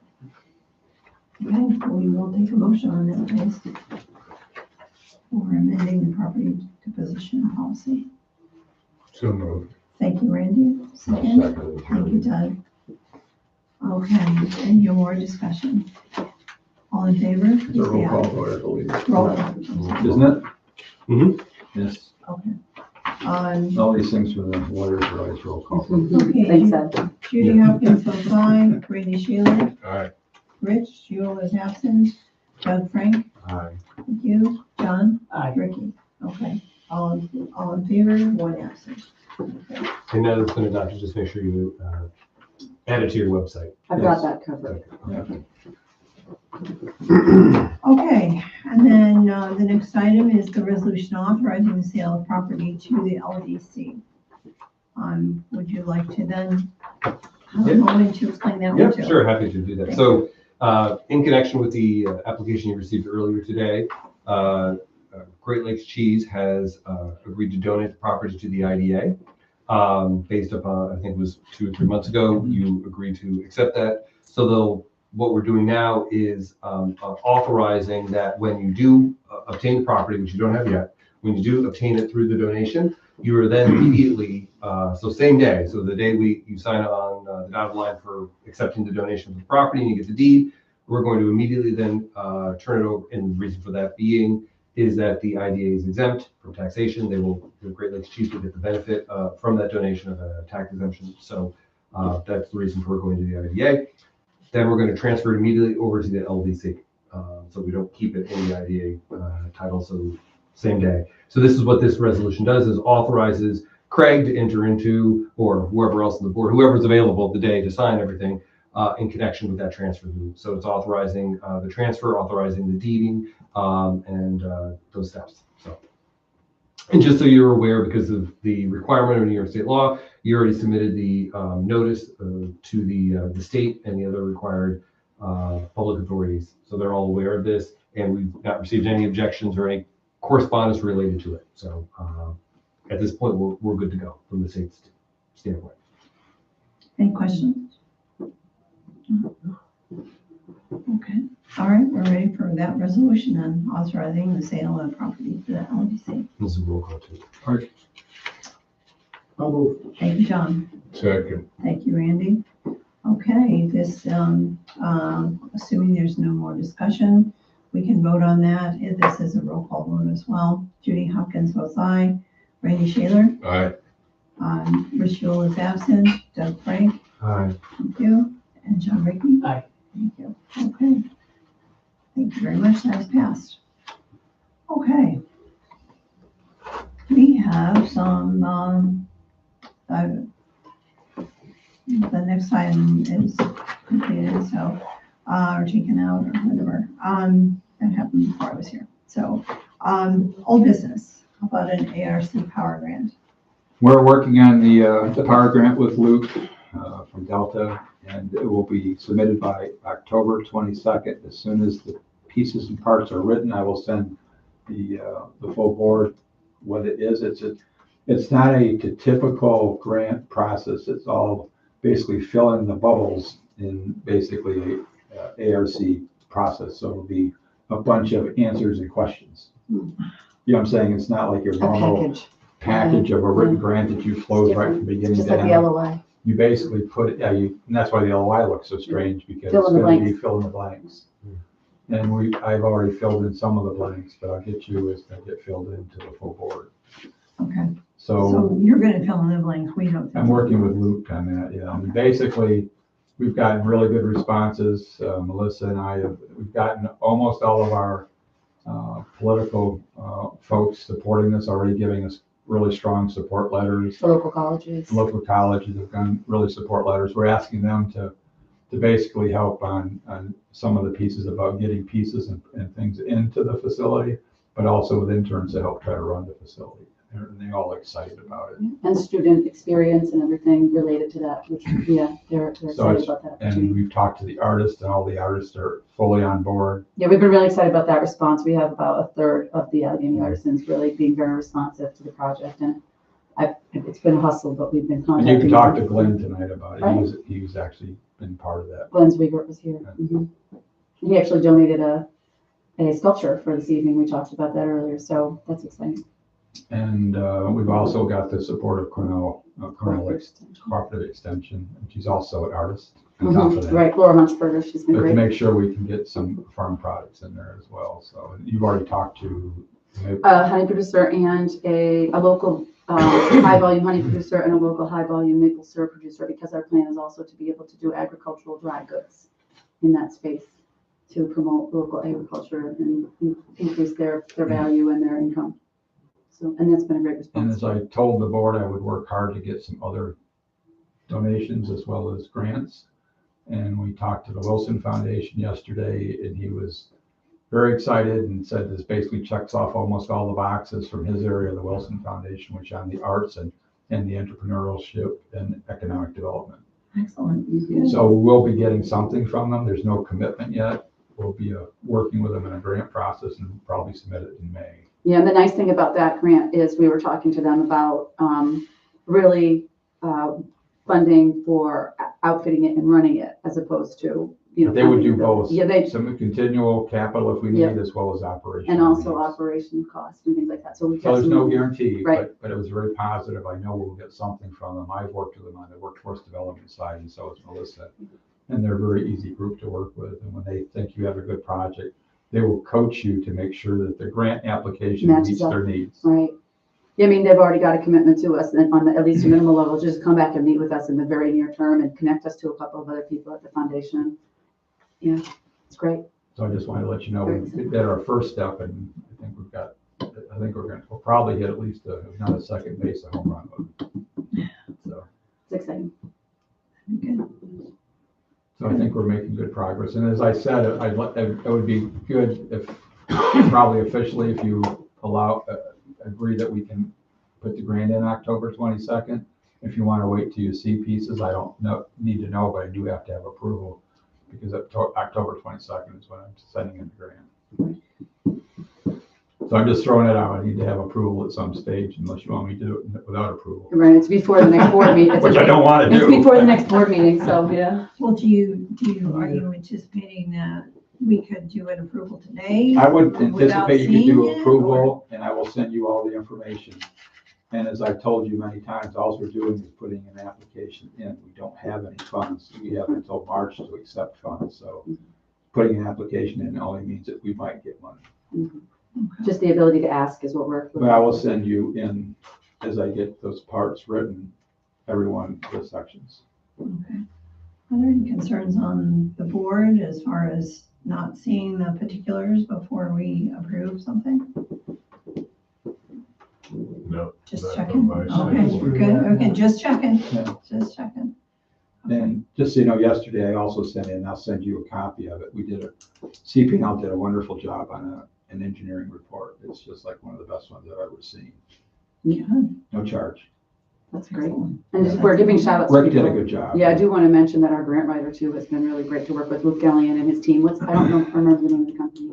H: Okay, we will take a motion on that, please. For amending the property disposition policy.
D: So moved.
H: Thank you, Randy. Second. Thank you, Doug. Okay, any more discussion? All in favor?
B: It's a
H: please say
B: roll call
H: aye.
B: vote, I believe.
H: Roll call.
B: Isn't it?
G: Mhm.
B: Yes.
H: Okay.
B: All these things for the lawyers are always roll call.
H: Okay.
A: Thanks, Ed.
H: Judy Hopkins votes aye, Randy Sheeler,
D: All right.
H: Rich, Jewel is absent, Doug Frank,
F: Aye.
H: thank you, John,
C: Aye.
H: Ricky. Okay, all in favor, one absent. Okay.
G: And now it's been adopted, just make sure you add it to your website.
A: I've got that covered.
H: Okay, and then the next item is the resolution authorizing the sale of property to the LDC. Would you like to then have a moment to explain that one
G: Yeah,
H: too?
G: sure, happy to do that. So In connection with the application you received earlier today, Great Lakes Cheese has agreed to donate the property to the IDA. Based upon, I think it was 2 or 3 months ago, you agreed to accept that. So what we're doing now is authorizing that when you do obtain the property, which you don't have yet, when you do obtain it through the donation, you are then immediately, so same day, so the day you sign on the dotted line for accepting the donation of the property and you get the deed, we're going to immediately then turn it over. And the reason for that being is that the IDA is exempt from taxation. The Great Lakes Cheese will get the benefit from that donation of a tax exemption. So that's the reason for going to the IDA. Then we're going to transfer it immediately over to the LDC. So we don't keep it in the IDA title, so same day. So this is what this resolution does, is authorizes Craig to enter into, or whoever else on the board, whoever's available the day to sign everything in connection with that transfer. So it's authorizing the transfer, authorizing the deeding, and those steps. So, and just so you're aware, because of the requirement of New York State law, you already submitted the notice to the state and the other required public authorities. So they're all aware of this, and we've not received any objections or any correspondence related to it. So at this point, we're good to go from the state standpoint.
H: Any questions? Okay, all right, we're ready for that resolution then, authorizing the sale of property to the LDC.
G: This is a roll call too.
C: I'll move.
H: Thank you, John.
F: Second.
H: Thank you, Randy. Okay, this, assuming there's no more discussion, we can vote on that. This is a roll call vote as well. Judy Hopkins votes aye. Randy Shaler.
F: Aye.
H: Rich Yule is absent. Doug Frank.
F: Aye.
H: Thank you. And John Ricky.
C: Aye.
H: Thank you. Okay. Thank you very much. That has passed. Okay. We have some, the next item is completed, so, or taken out or whatever. That happened before I was here. So, old business. How about an ARC power grant?
B: We're working on the power grant with Luke from Delta, and it will be submitted by October 22nd. As soon as the pieces and parts are written, I will send the full board what it is. It's not a typical grant process. It's all basically fill in the bubbles in basically a ARC process. So it'll be a bunch of answers and questions. You know what I'm saying? It's not like your normal package of a written grant that you close right from beginning
A: Just
B: to
A: like the
B: end.
A: LOI.
B: You basically put it, and that's why the LOI looks so strange, because
A: Fill
B: it's
A: in the
B: going to be
A: blanks.
B: fill in the blanks. And I've already filled in some of the blanks, but I'll get you as they get filled into the full board.
H: Okay.
B: So
H: So you're gonna fill in the blanks. We don't.
B: I'm working with Luke on that, yeah. And basically, we've gotten really good responses. Melissa and I we've gotten almost all of our political folks supporting this, already giving us really strong support letters.
A: The local colleges.
B: Local colleges have done really support letters. We're asking them to basically help on some of the pieces about getting pieces and things into the facility, but also with interns to help try to run the facility. And they're all excited about it.
A: And student experience and everything related to that, which, yeah, they're excited
B: it's-
A: about that
B: And
A: opportunity.
B: we've talked to the artists, and all the artists are fully on board.
A: Yeah, we've been really excited about that response. We have about a third of the Allegheny artisans really being very responsive to the project, and it's been a hustle, but we've been
B: And
A: contacting.
B: you can talk to
A: them.
B: Glenn tonight about it.
A: Right.
B: He was actually been part of that.
A: Glenn's Weaver was here. Mhm. He actually donated a sculpture for this evening. We talked about that earlier, so that's exciting.
B: And we've also got the support of Cornell Cooperative Extension, and she's also an artist on top of that.
A: Right, Laura Hunchberger, she's been
B: But to
A: great.
B: make sure we can get some farm products in there as well. So you've already talked to,
A: A honey producer and a local high volume honey producer and a local high volume maple syrup producer, because our plan is also to be able to do agricultural dry goods in that space to promote local agriculture and increase their value and their income. So, and that's been a great
B: and
A: response.
B: as I told the board, I would work hard to get some other donations as well as grants. And we talked to the Wilson Foundation yesterday, and he was very excited and said this basically checks off almost all the boxes from his area, the Wilson Foundation, which on the arts and the entrepreneurship and economic development.
H: Excellent.
A: Mhm.
B: So we'll be getting something from them. There's no commitment yet. We'll be working with them in a grant process and probably submit it in May.
A: Yeah, and the nice thing about that grant is we were talking to them about really funding for outfitting it and running it as opposed to,
B: They would do
A: funding the-
B: both.
A: Yeah, they,
B: Some continual capital if we need,
A: Yep.
B: as well as operation.
A: and also operation costs and things like that. So we
B: So there's no guarantee,
A: Right.
B: but it was very positive. I know we'll get something from them. I've worked with them on the workforce development side, and so has Melissa. And they're a very easy group to work with. And when they think you have a good project, they will coach you to make sure that the grant application
A: Matches
B: meets
A: up.
B: their needs.
A: Right. Yeah, I mean, they've already got a commitment to us and on the, at least a minimal level, just come back and meet with us in the very near term and connect us to a couple of other people at the foundation. Yeah, it's great.
B: So I just wanted to let you know,
A: Very
B: we did our first step, and we'll probably hit at least if not a second base, a home run with it. So.
A: It's exciting.
H: Good.
B: So I think we're making good progress. And as I said, it would be good if, probably officially, if you agree that we can put the grant in October 22nd. If you want to wait till you see pieces, I don't need to know, but I do have to have approval because October 22nd is when I'm sending in the grant. So I'm just throwing it out. I need to have approval at some stage unless you want me to do it without approval,
A: Right, it's before the next board meeting.
B: which I don't want to
A: It's
B: do.
A: before the next board meeting, so, yeah.
H: Well, are you anticipating that we could do an approval today?
B: I would
H: without
B: anticipate you could
H: seeing
B: do
H: it,
B: approval, and I will send you all the information. And as I've told you many times, all we're doing is putting an application in. We don't have any funds. We have until March to accept funds, so putting an application in only means that we might get money.
A: Mhm. Just the ability to ask is what we're.
B: But I will send you in, as I get those parts written, everyone, the sections.
H: Okay. Are there any concerns on the board as far as not seeing the particulars before we approve something?
F: No.
H: Just
F: not
H: checking.
F: from my side.
H: Okay, good. Okay, just checking.
B: Yeah.
H: Just checking. Okay.
B: And just so you know, yesterday I also sent in, I'll send you a copy of it. CP&L did a wonderful job on an engineering report. It's just like one of the best ones I've ever seen.
A: Yeah,
B: No charge.
A: that's great.
H: Excellent.
A: And we're giving shout outs to
B: Rick did a
A: people.
B: good job.
A: Yeah, I do want to mention that our grant writer too has been really great to work with. Luke Gallion and his team. I don't remember the name of the company.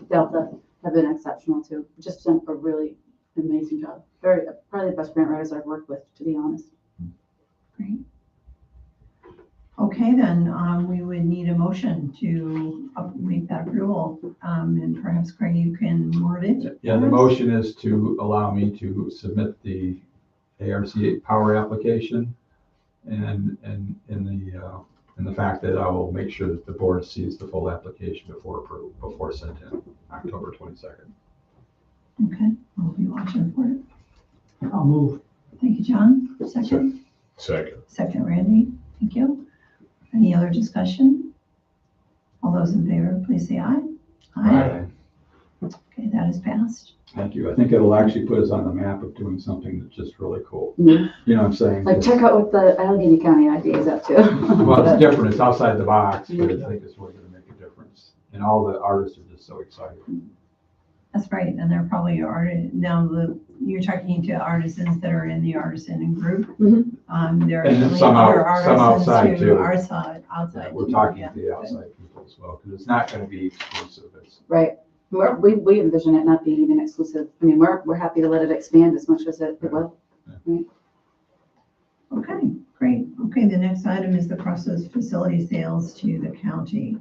A: Delta have been exceptional too. Just done a really amazing job. Probably the best grant writers I've worked with, to be honest.
H: Great. Okay, then, we would need a motion to make that approval. And perhaps Craig, you can word it.
B: Yeah, the motion is to allow me to submit the ARC power application and in the fact that I will make sure that the board sees the full application before sent in October 22nd.
H: Okay, we'll be watching for it.
C: I'll move.
H: Thank you, John. Second.
F: Second.
H: Second, Randy. Thank you. Any other discussion? All those in favor, please say aye. Okay, that is passed.
B: Thank you. I think it'll actually put us on the map of doing something that's just really cool.
A: Yeah.
B: You know what I'm saying?
A: Like check out what the Allegheny County idea is up to.
B: Well, it's different. It's outside the box, but I think it's really going to make a difference. And all the artists are just so excited.
H: That's right, and they're probably you're talking to artisans that are in the artisan group.
A: Mhm.
H: There are
B: And then
H: really
B: some
H: other
B: outside
H: artisans
B: too.
H: who are outside.
B: We're talking
H: Yeah,
B: to the outside people as well, because it's not going to be exclusive.
A: Right. We envision it not being even exclusive. I mean, we're happy to let it expand as much as it will.
H: Okay, great. Okay, the next item is the process facility sales to the county.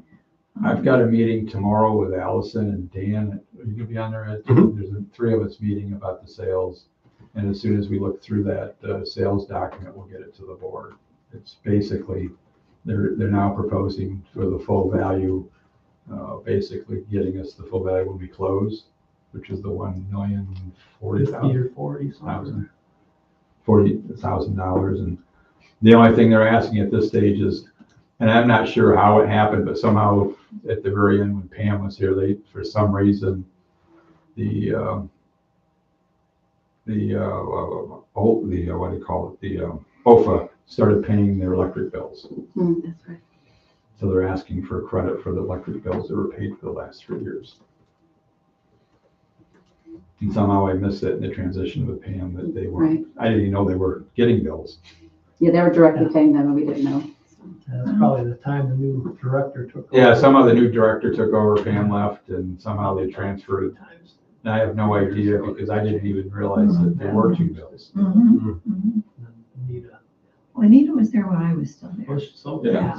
B: I've got a meeting tomorrow with Allison and Dan. Are you gonna be on there, Ed? There's three of us meeting about the sales. And as soon as we look through that sales document, we'll get it to the board. It's basically, they're now proposing for the full value, basically getting us the full value when we close, which is the $1,040,000. $40,000. And the only thing they're asking at this stage is, and I'm not sure how it happened, but somehow at the very end when Pam was here, for some reason, the OFA started paying their electric bills.
A: That's right.
B: So they're asking for credit for the electric bills that were paid for the last 3 years. And somehow I missed it in the transition with Pam that they weren't,
A: Right.
B: I didn't even know they were getting bills.
A: Yeah, they were directly paying them and we didn't know.
C: That's probably the time the new director took.
B: Yeah,
C: over.
B: some of the new director took over, Pam left, and somehow they transferred. And I have no idea because I didn't even realize that there were two bills.
C: Anita.
H: Well, Anita was there when I was still there.
C: Oh, so,
B: Yeah.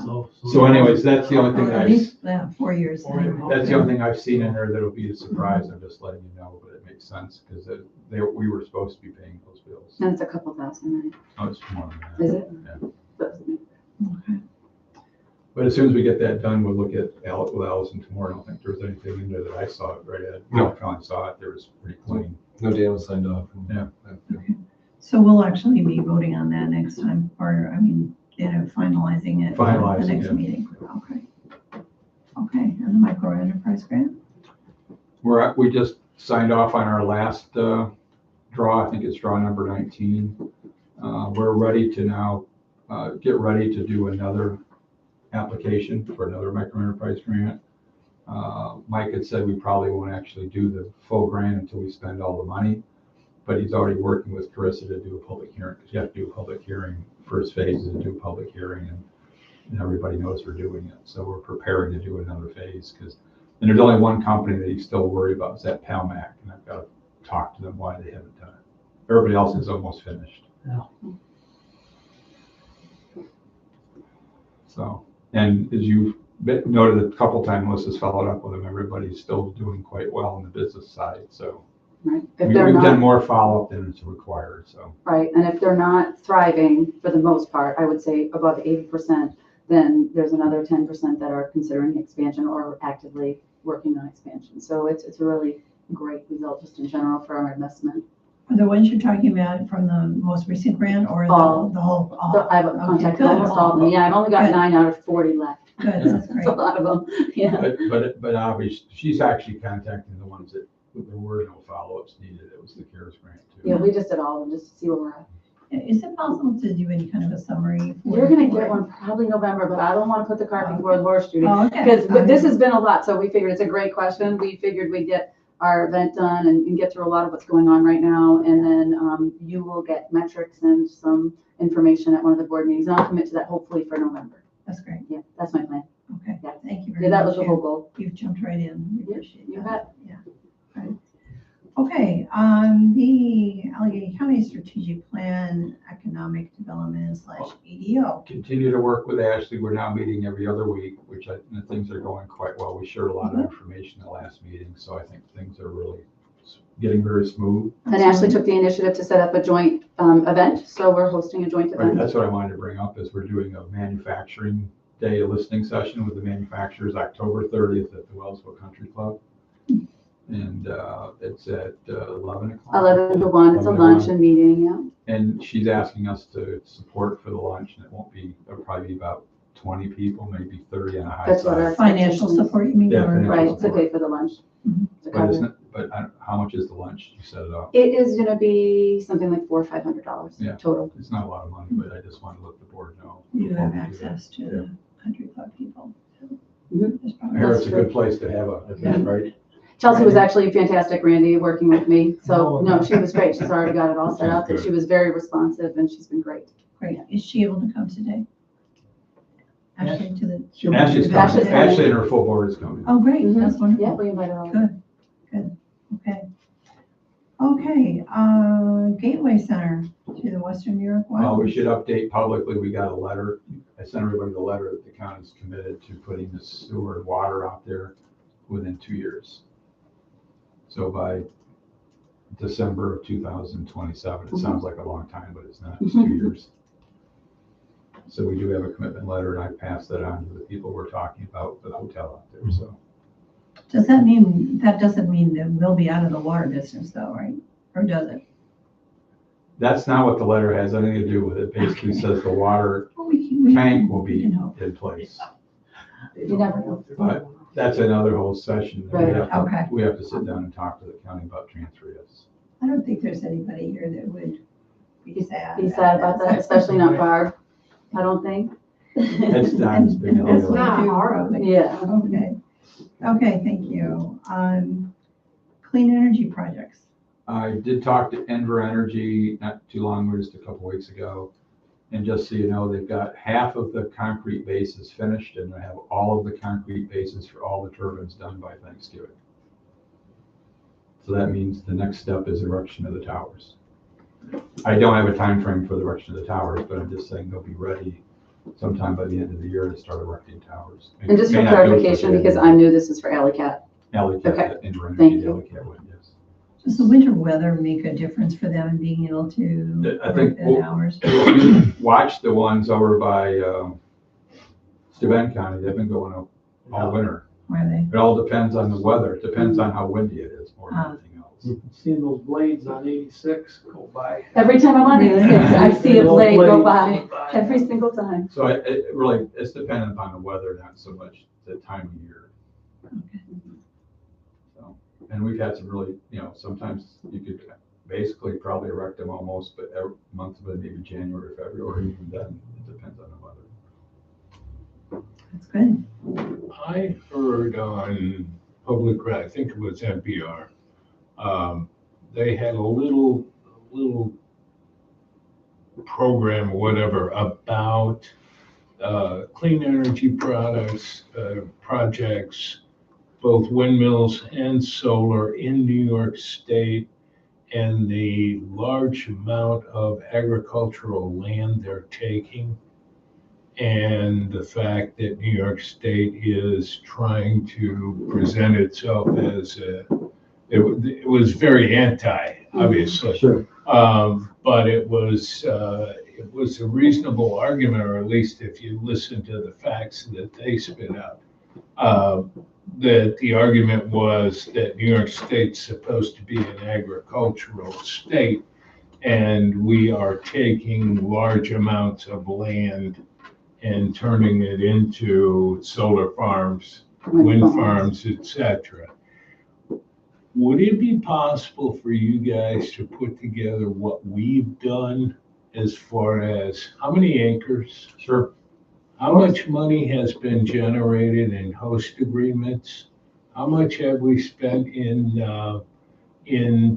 C: So
B: anyways, that's the only thing
H: At
B: I've,
H: least 4 years.
B: that's the only thing I've seen in there that'll be a surprise. I'm just letting you know, but it makes sense because we were supposed to be paying those bills.
A: And it's a couple thousand, right?
B: Oh, it's more than that.
A: Is it?
B: Yeah.
H: Okay.
B: But as soon as we get that done, we'll look at with Allison tomorrow. I don't think there was anything in there that I saw it right at.
G: No.
B: I finally saw it. There was pretty clean.
G: No Dan was signed off.
B: Yeah.
H: So we'll actually be voting on that next time, or, I mean, finalizing it. at
B: Finalizing
H: The next
B: it.
H: meeting. Okay. Okay, and the micro enterprise grant?
B: We just signed off on our last draw. I think it's draw number 19. We're ready to now get ready to do another application for another micro enterprise grant. Mike had said we probably won't actually do the full grant until we spend all the money, but he's already working with Carissa to do a public hearing, because you have to do a public hearing. First phase is to do a public hearing, and everybody knows we're doing it. So we're preparing to do another phase, and there's only one company that he's still worried about, is that Palmac, and I've got to talk to them why they haven't done it. Everybody else is almost finished.
C: Yeah.
B: So, and as you've noted a couple times, Melissa's followed up with them, everybody's still doing quite well on the business side, so.
A: Right.
B: We've
A: If they're
B: done
A: not,
B: more follow-up than is required, so.
A: right, and if they're not thriving, for the most part, I would say above 80%, then there's another 10% that are considering expansion or actively working on expansion. So it's a really great result just in general for our investment.
H: Are the ones you're talking about from the most recent grant, or
A: All.
H: the whole? all?
A: So I've
H: Okay,
A: contacted
H: good.
A: almost all of them. Yeah, I've only got
H: Good.
A: 9 out of 40 left.
H: Good, that's
A: It's
H: great.
A: a lot of them, yeah.
B: But obviously, she's actually contacting the ones that there were no follow-ups needed. It was the CARES grant too.
A: Yeah, we just did all of them, just to see where we're at.
H: Is it possible to do any kind of a summary?
A: You're gonna get one probably November, but I don't want to put the cart before the horse, Judy.
H: Oh, okay.
A: Because this has been a lot, so we figured it's a great question. We figured we'd get our event done and get through a lot of what's going on right now. And then you will get metrics and some information at one of the board meetings. And I'll commit to that hopefully for November.
H: That's great.
A: Yeah, that's my plan.
H: Okay,
A: Yeah.
H: thank you very
A: Yeah,
H: much.
A: that was the whole goal.
H: You've jumped right in. We
A: Yeah,
H: appreciate
A: you
H: that.
A: bet.
H: Yeah. Right. Okay, the Allegheny County Strategic Plan Economic Development / EDO.
B: Continue to work with Ashley. We're now meeting every other week, which things are going quite well. We shared a lot of information in the last meeting, so I think things are really getting very smooth.
A: And Ashley took the initiative to set up a joint event, so we're hosting a joint
B: Right,
A: event.
B: that's what I wanted to bring up, is we're doing a manufacturing day, a listening session with the manufacturers, October 30th at the Wellsville Country Club. And it's at 11 o'clock.
A: 11 to 1, it's a
B: 11 to 1.
A: lunch and meeting, yeah.
B: And she's asking us to support for the lunch, and it'll probably be about 20 people, maybe 30 on a high
A: That's what our
B: side.
H: Financial support, you mean?
B: Yeah,
H: or-
B: financial
A: Right, to pay for the lunch. To
B: But
A: cover.
B: isn't it, how much is the lunch? You set it up.
A: It is gonna be something like $400 or $500
B: Yeah.
A: total.
B: It's not a lot of money, but I just wanted to let the board know.
H: You
B: before
H: have
B: we do that.
H: access to the country club people.
A: Mhm.
H: There's
B: I
H: probably-
B: hear it's a good place to have a event, right?
A: Chelsea was actually fantastic, Randy, working with me. So, no, she was great. She's already got it all set up, and she was very responsive, and she's been great.
H: Great. Is she able to come today? Ashley to the.
B: Ashley's
A: Ashley's
B: coming.
A: coming.
B: Ashley and her full board is coming.
H: Oh, great.
A: Mhm.
H: That's
A: Yeah,
H: wonderful.
A: we invited her all.
H: Good, good. Okay. Okay, Gateway Center to the Western New York.
B: Well, we should update publicly. We got a letter. I sent everybody the letter that the county's committed to putting the sewer and water out there within 2 years. So by December of 2027, it sounds like a long time, but it's not. It's 2 years. So we do have a commitment letter, and I passed that on to the people we're talking about, the hotel out there, so.
H: Does that mean, that doesn't mean that we'll be out of the water business though, right? Or does it?
B: That's not what the letter has anything to do with. It basically says the water
H: Well, we
B: tank will be
H: you know.
B: in place.
A: You never know.
B: But that's another whole session.
A: Right,
H: okay.
B: We have to sit down and talk to the county about transfer, yes.
H: I don't think there's anybody here that would be sad.
A: Be sad about that, especially not Barb, I don't think.
B: It's Don's big
H: And that's
B: deal.
H: what
E: Not
H: we do.
E: horrible.
A: Yeah.
H: Okay, okay, thank you. Clean energy projects.
B: I did talk to Enver Energy not too long ago, just a couple weeks ago. And just so you know, they've got half of the concrete bases finished and they have all of the concrete bases for all the turbines done by Thanksgiving. So that means the next step is erection of the towers. I don't have a time frame for the erection of the towers, but I'm just saying they'll be ready sometime by the end of the year to start erecting towers.
A: And just
B: May
A: for
B: not do it
A: clarification,
B: the
A: because
B: end of
A: I'm new, this is for Alley Cat.
B: Alley
A: Okay.
B: Cat, indoor
A: Thank
B: energy,
A: you.
B: Alley Cat wind, yes.
H: Does the winter weather make a difference for them in being able to
B: I think
H: work the hours?
B: You watch the ones over by Steuben County, they've been going up all winter.
H: Where they,
B: It all depends on the weather, it depends on how windy it is more than anything else.
C: Seeing those blades on 86 go by.
A: Every time I'm on these, I see a
C: Those
A: blade go
C: blades
A: by every single time.
B: So it really, it's dependent upon the weather, not so much the time of year. So, and we've had some really, sometimes you could basically probably erect them almost, but every month of it, maybe January, February, even then, it depends on the weather.
H: that's good.
D: I heard on I think it was NPR, they had a little program or whatever about clean energy projects, both windmills and solar in New York State, and the large amount of agricultural land they're taking, and the fact that New York State is trying to present itself as it was very anti, obviously.
G: Sure.
D: But it was a reasonable argument, or at least if you listen to the facts that they spit out, that the argument was that New York State's supposed to be an agricultural state, and we are taking large amounts of land and turning it into solar farms, wind farms, etc. Would it be possible for you guys to put together what we've done as far as how many acres?
B: Sure.
D: How much money has been generated in host agreements? How much have we spent in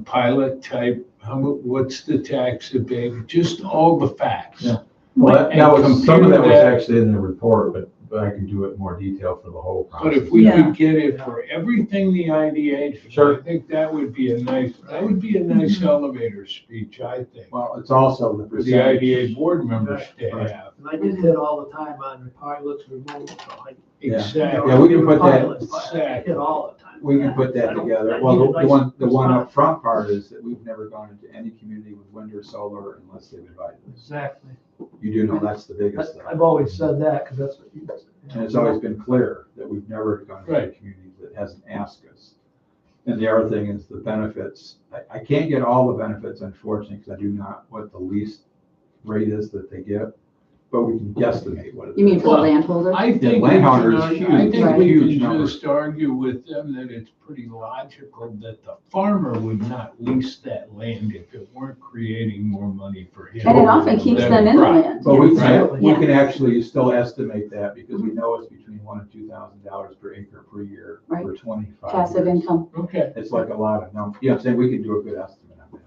D: pilot type? What's the tax abatement? Just all the facts.
B: Yeah. Well,
D: And
B: that was, some of that was
D: compare
B: actually in the report, but I can do it in more detail for the whole
D: But
B: process.
D: if we
H: Yeah.
D: could get it for everything the IDA,
B: Sure.
D: I think that would be a nice elevator speech, I think.
B: Well, it's also the
D: For the
B: percentage.
D: IDA board members to
B: Right.
D: have.
C: And I get hit all the time on the pilots removal, so I.
B: Yeah.
D: Exactly.
B: Yeah, we can put that-
C: Pilots, but I get hit all the time.
B: We can put that
C: I don't-
B: together.
C: I
B: Well,
C: need a
B: the one
C: nice
B: up front part is that we've never gone into any community with wind or solar unless they've invited us.
C: Exactly.
B: You do know that's the biggest thing.
C: I've always said that, because that's what you guys.
B: And it's always been clear that we've never gone to a
D: Right.
B: community that hasn't asked us. And the other thing is the benefits. I can't get all the benefits, unfortunately, because I do not what the least rate is that they get, but we can guesstimate what it is.
A: You mean for the
D: Well,
A: landholder?
D: I think we
B: landowner is
D: can,
B: huge.
D: I think
A: Right.
D: we
B: Huge
D: can
B: number.
D: just argue with them that it's pretty logical that the farmer would not lease that land if it weren't creating more money for him.
A: And it often keeps them in the land.
B: But we
D: Right.
B: can, we can actually still estimate that because we know it's between $1,000 and $2,000 per acre per year
A: Right.
B: for 25
A: Passive
B: years.
A: income.
D: Okay,
B: It's like a lot of numbers. You know what I'm saying? We can do a good estimate on that.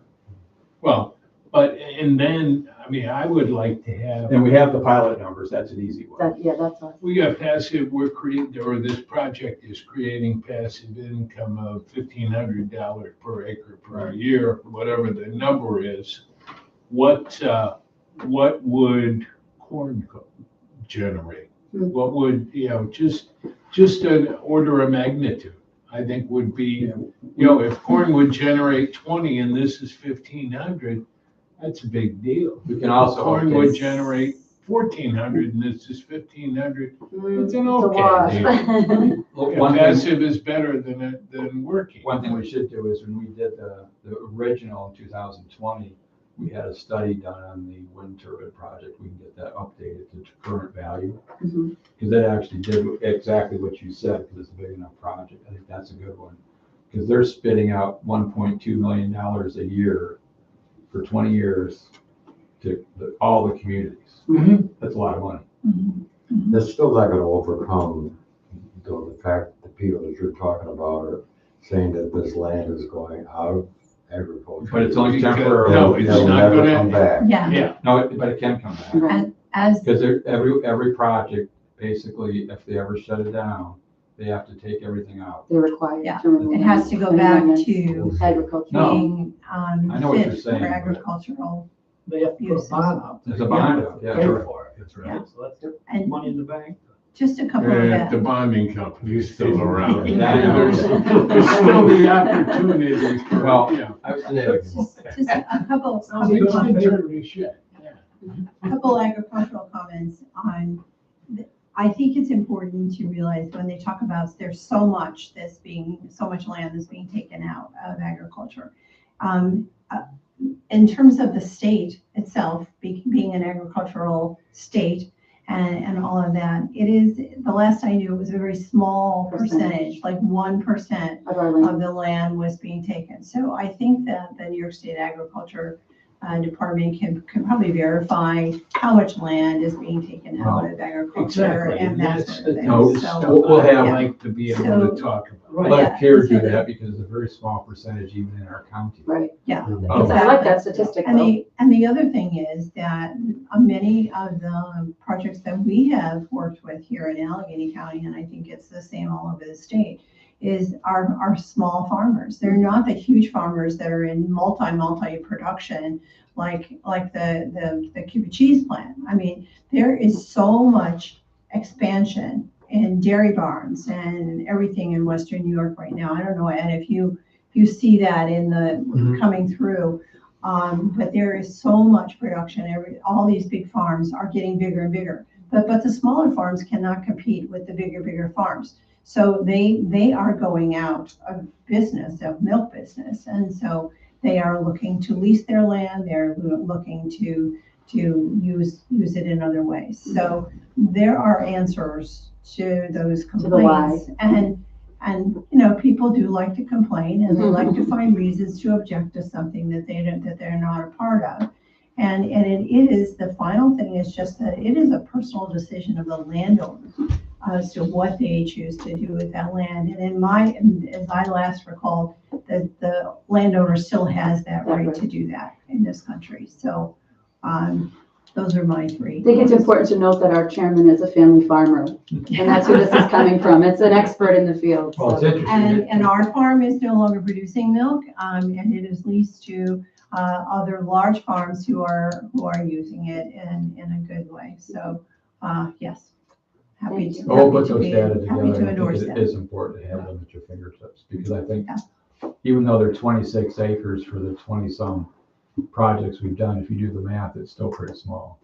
D: well, but, and then, I mean, I would like to have.
B: And we have the pilot numbers. That's an easy one.
A: That's us.
D: We got passive, we're creating, or this project is creating passive income of $1,500 per acre per year, whatever the number is. What would corn generate? What would, just an order of magnitude, I think would be, if corn would generate 20 and this is 1,500, that's a big deal.
B: We can also.
D: Corn would generate 1,400 and this is 1,500. It's an okay
A: wash.
D: deal.
B: One thing,
D: Passive is better than working.
B: one thing we should do is when we did the original in 2020, we had a study done on the wind turbine project. We can get that updated to current value.
A: Mhm.
B: Because it actually did exactly what you said, because it's a big enough project. I think that's a good one. Because they're spitting out $1.2 million a year for 20 years to all the communities. That's a lot of money.
F: That's still not gonna overcome the fact that people that you're talking about are saying that this land is going out of agriculture.
B: But it's only
D: Because-
B: temporary.
D: No, it's
F: That'll
D: not
F: never
D: gonna-
F: come back.
H: Yeah,
D: Yeah,
B: No, but it can come back.
A: Right.
H: as,
B: Because every project, basically, if they ever shut it down, they have to take everything out.
A: They're required
H: Yeah,
A: to remove.
H: it has to go
A: any
H: back
A: remnants.
H: to
A: Agriculture.
B: No.
H: being,
B: I know what you're
H: fit
B: saying,
H: for
B: but-
H: agricultural.
C: They have to put a bond up.
B: There's a bond up, yeah.
C: Pay for it.
B: That's
H: Yeah.
C: So that's
H: And
C: money in the bank.
H: just a couple of
D: and
H: that.
D: the bonding company's still around.
B: Yeah.
D: There's still the opportunity for,
B: Well,
D: yeah.
H: Just a couple,
C: Sounds good on paper, we should.
H: couple agricultural comments on, I think it's important to realize when they talk about there's so much land that's being taken out of agriculture. In terms of the state itself, being an agricultural state and all of that, it is, the last I knew, it was a very small percentage, like 1%
A: Of our land.
H: of the land was being taken. So I think that the New York State Agriculture Department can probably verify how much land is being taken out of agriculture
D: Exactly,
H: and that
D: that's
H: sort of
D: the
H: thing.
B: No,
H: So,
B: we'll
D: I
B: have-
D: like to be able
H: So-
D: to talk about.
C: Right.
B: Let Pierre do
H: so-
B: that because it's a very small percentage even in our county.
A: Right.
H: yeah.
B: Oh.
A: I like that statistic
H: And
A: though.
H: the other thing is that many of the projects that we have worked with here in Allegheny County, and I think it's the same all over the state, is our small farmers. They're not the huge farmers that are in multi production like the Cuba cheese plant. I mean, there is so much expansion in dairy barns and everything in Western New York right now. I don't know, and if you see that in the
B: Mhm.
H: coming through. But there is so much production. All these big farms are getting bigger and bigger. But the smaller farms cannot compete with the bigger farms. So they are going out of business, of milk business. And so they are looking to lease their land. They're looking to use it in other ways. So there are answers to those
A: To the why.
H: complaints. And people do like to complain and they like to find reasons to object to something that they're not a part of. And it is, the final thing is just that it is a personal decision of the landowner as to what they choose to do with that land. And as I last recall, the landowner still has that right to do that in this country. So, those are my three.
A: I think it's important to note that our chairman is a family farmer, and that's who this is coming from. It's an expert in the field.
B: Well, it's
A: So.
B: interesting.
H: And our farm is no longer producing milk, and it is leased to other large farms who are using it in a good way. So, yes, happy
A: Thank
H: to.
A: you.
B: We'll put those data
H: Happy
B: together.
H: to
B: I think
H: endorse
B: it
H: that.
B: is important to have them at your fingertips because I think even though they're 26 acres for the 20-some projects we've done, if you do the math, it's still pretty small.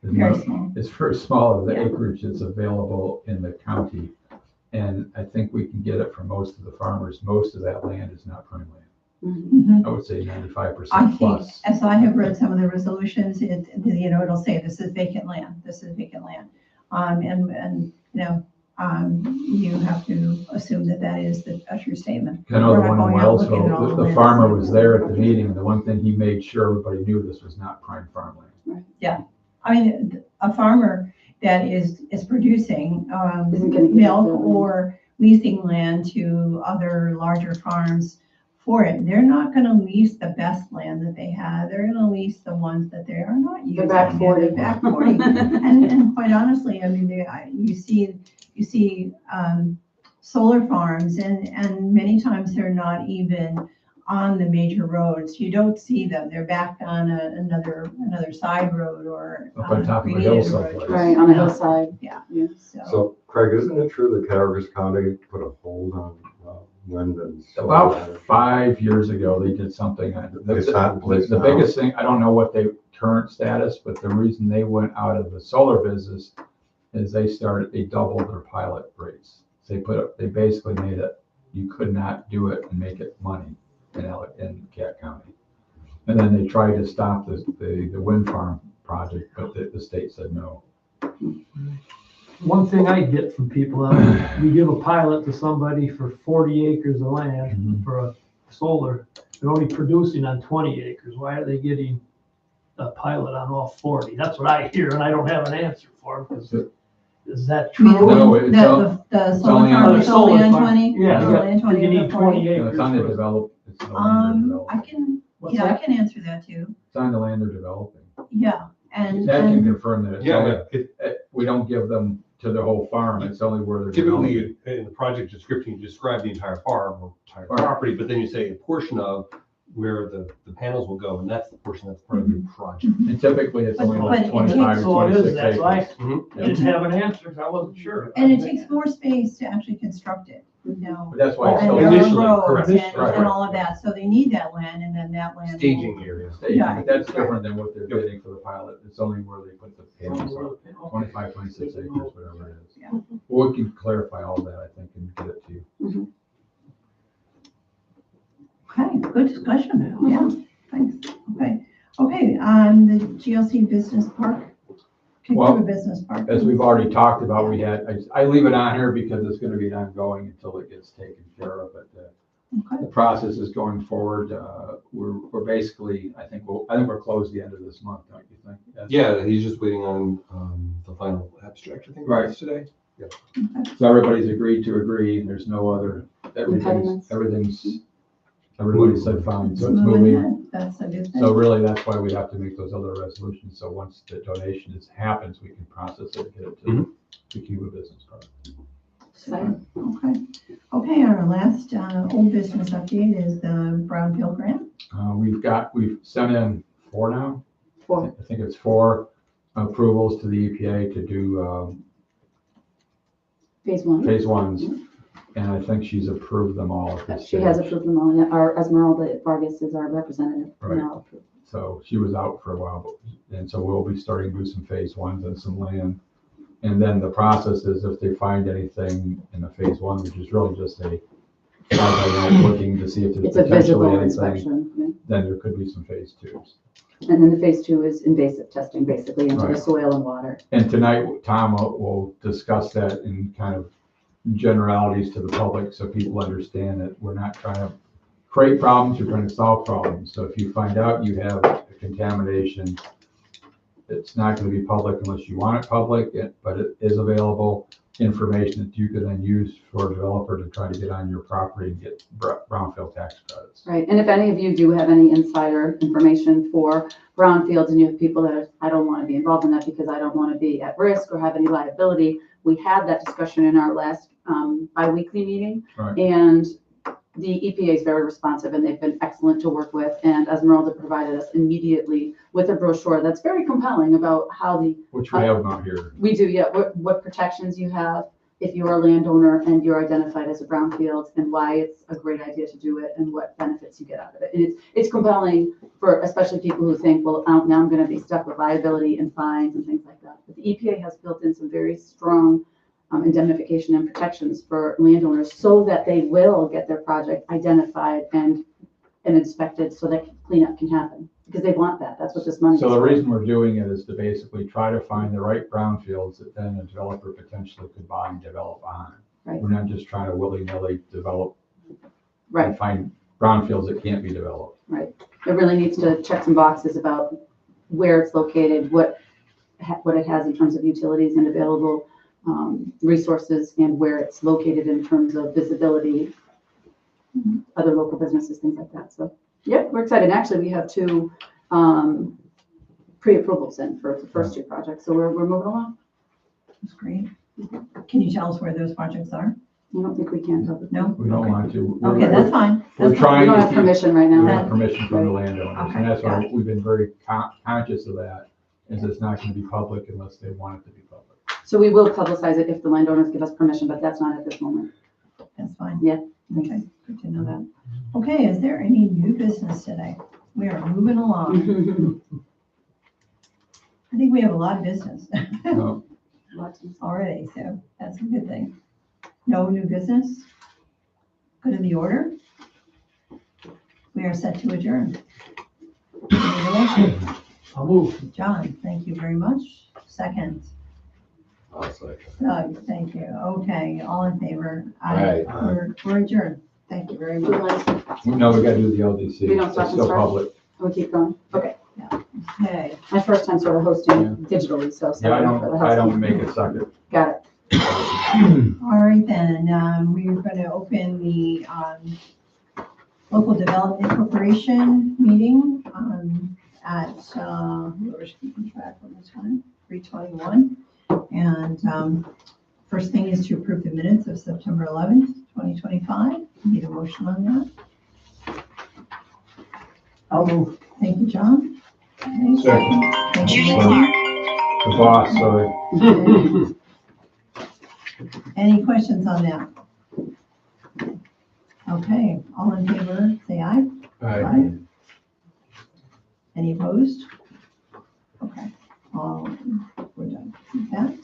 H: Very small.
B: It's very small of the
H: Yeah.
B: acreage that's available in the county. And I think we can get it from most of the farmers. Most of that land is not prime land.
H: Mhm.
B: I would say
H: I
B: 95%
H: think,
B: plus.
H: as I have read some of the resolutions, it'll say this is vacant land, this is vacant land. You have to assume that is a true statement.
B: I know
H: We're
B: the
H: not
B: one in
H: going out looking at all
B: Wellsville, the
H: land.
B: farmer was there at the meeting, and the one thing he made sure everybody knew this was not prime farmland.
H: I mean, a farmer that is producing
A: Isn't gonna get
H: milk
A: that land.
H: or leasing land to other larger farms for it, they're not gonna lease the best land that they have. They're gonna lease the ones that they are not using.
A: The back 40.
H: The back 40. And quite honestly, I mean, you see solar farms and many times they're not even on the major roads. You don't see them. They're back on another side road or
B: Up on top of a
H: created
B: hill
H: road.
B: someplace.
A: Right, on the hillside.
H: Yeah.
A: Yeah.
F: So Craig, isn't it true that Cattaraugus County put a hold on wind and solar
B: About
F: energy?
B: 5 years ago, they did something.
F: It's not in place
B: The
F: now.
B: biggest thing, I don't know what their current status, but the reason they went out of the solar business is they doubled their pilot rates. They basically made it, you could not do it and make it money in Cat County. And then they tried to stop the wind farm project, but the state said no.
C: One thing I get from people, you give a pilot to somebody for 40 acres of land
B: Mhm.
C: for a solar, they're only producing on 20 acres. Why are they getting a pilot on all 40? That's what I hear, and I don't have an answer for it, because is that
H: I mean,
C: true?
B: No, it's
H: the solar
B: only on
H: farm
B: the
H: is only on
C: farm.
H: 20?
C: Yeah,
H: Only on 20
C: you
H: of the
C: need
H: 40?
C: 20
B: You know,
C: acres.
B: it's on the
C: for-
B: It's the land they're
H: I
B: developing.
H: can,
C: What's
H: yeah, I
C: that?
H: can answer that too.
B: It's on the land they're developing.
H: Yeah, and,
B: That can
H: and,
B: confirm that it's
G: Yeah,
B: only,
G: yeah.
B: we don't give them to the whole farm, it's only where they're developing.
G: Typically, in the project description, you describe the entire farm or entire
B: Right.
G: property, but then you say a portion of where the panels will go, and that's the portion that's part of your project.
B: And typically, it's only
H: But
B: like
H: it
B: 25
H: takes-
B: or
C: So it is,
B: 26
C: that's why
B: acres.
C: I didn't have an answer, 'cause I wasn't sure.
H: and it takes more space to actually construct it, you know.
B: But that's why it's
C: Oh,
H: And
B: still
H: there are
G: initially,
H: roads
G: correct.
H: and,
B: Right.
H: and all of that, so they need that land, and then that land. will-
G: Staging area.
B: staging,
H: Yeah.
B: but that's different than what they're getting for the pilot. It's only where they put the panels up, 25, 26 acres, whatever it is.
H: Yeah.
B: We can clarify all that, I think, and get it to you.
H: Okay, good discussion, yeah, thanks, okay. Okay, the GLC Business Park,
B: Well,
H: Kikuba Business Park.
B: As we've already talked about, I leave it on here because it's gonna be ongoing until it gets taken care of, but
H: Okay.
B: the process is going forward. We're basically, I think we're closed the end of this month, don't you think? Yes.
G: Yeah, he's just waiting on the final abstract, I think,
B: Right.
G: today.
B: So everybody's agreed to agree, and there's no other,
A: Impediments.
B: everybody said fine, so it's
H: Moving
B: moving.
H: ahead, that's a good thing.
B: So really, that's why we have to make those other resolutions, so once the donation happens, we can process it, and get it to the Cuba Business Park.
A: Exciting.
H: Okay, our last old business update is the Brownfield grant.
B: We've sent in 4 now.
A: 4.
B: I think it's 4 approvals to the EPA to do
A: Phase 1.
B: phase 1s, and I think she's approved them all. at this
A: She has
B: stage.
A: approved them all, yeah. Our Esmeralda Vargas is our representative.
B: Right.
A: Now approved.
B: So she was out for a while, and so we'll be starting to do some phase 1s and some land. And then the process is if they find anything in the phase 1, which is really just a looking to see if there's
A: It's a
B: potentially
A: visual
B: anything,
A: inspection. Yeah.
B: then there could be some phase 2s.
A: And then the phase 2 is invasive testing, basically, into the
B: Right.
A: soil and water.
B: And tonight, Tom will discuss that in kind of generalities to the public, so people understand that we're not trying to create problems, we're trying to solve problems. So if you find out you have a contamination, it's not going to be public unless you want it public, but it is available information that you can then use for a developer to try to get on your property and get brownfield tax credits.
A: Right, and if any of you do have any insider information for brownfields and you have people that are, I don't want to be involved in that because I don't want to be at risk or have any liability, we had that discussion in our last bi-weekly meeting.
B: Right.
A: And the EPA is very responsive and they've been excellent to work with. And Esmeralda provided us immediately with a brochure that's very compelling about how
B: Which we have not here.
A: we do, yeah, what protections you have if you're a landowner and you're identified as a brownfield and why it's a great idea to do it and what benefits you get out of it. And it's compelling for especially people who think, well, now I'm going to be stuck with liability and fines and things like that. But the EPA has built in some very strong indemnification and protections for landowners so that they will get their project identified and inspected so that cleanup can happen because they want that. That's what this money is
B: So the
A: for.
B: reason we're doing it is to basically try to find the right brownfields that then a developer potentially could buy and develop on.
A: Right.
B: We're not just trying to willy-nilly develop
A: Right.
B: and find brownfields that can't be developed.
A: Right. It really needs to check some boxes about where it's located, what it has in terms of utilities and available resources, and where it's located in terms of visibility, other local businesses, things like that. So, yep, we're excited. Actually, we have 2 pre-approvals in for the first 2 projects, so we're moving along.
H: That's great. Can you tell us where those projects are?
A: I don't think we can tell them.
H: No?
B: We don't
H: Okay.
B: want to.
H: Okay, that's fine.
B: We're
H: That's fine.
B: trying
A: We don't
B: to
A: have
B: keep-
A: permission right
B: We
A: now.
B: don't have permission from the landowners,
H: Okay,
B: and that's
H: got
B: why we've been very conscious of that, is it's not going to be public unless they want it to be public.
A: So we will publicize it if the landowners give us permission, but that's not at this moment.
H: That's fine.
A: Yeah.
H: Okay, good to know that. Okay, is there any new business today? We are moving along. I think we have a lot of business
B: So,
H: already, so that's a good thing. No new business? Good in the order? We are set to adjourn. Need a motion?
C: I'll move.
H: John, thank you very much. Second, Doug, thank you. Okay, all in favor?
F: Aye.
H: We're adjourned. Thank you very much.
B: no, we got to do the LDC.
A: We don't stop
B: It's
A: and
B: still
A: start?
B: public.
A: We'll keep going. Okay.
H: Okay,
A: My first time sort of hosting digitally, so
B: Yeah,
A: sorry for the
B: I don't
A: housekeeping.
B: make it sucker.
A: Got it.
H: all right then, we're going to open the Local Development Corporation meeting at, whoever's keeping track on this one, 3:21. And first thing is to approve the minutes of September 11th, 2025. Need a motion on that?
C: I'll move.
H: Thank you, John. Okay,
D: Second.
H: Thank you,
B: Sorry.
H: Mary.
B: The boss, sorry.
H: Okay. Any questions on that? Okay, all in favor, say aye.
B: Aye.
H: Any opposed? Okay, we're done with that.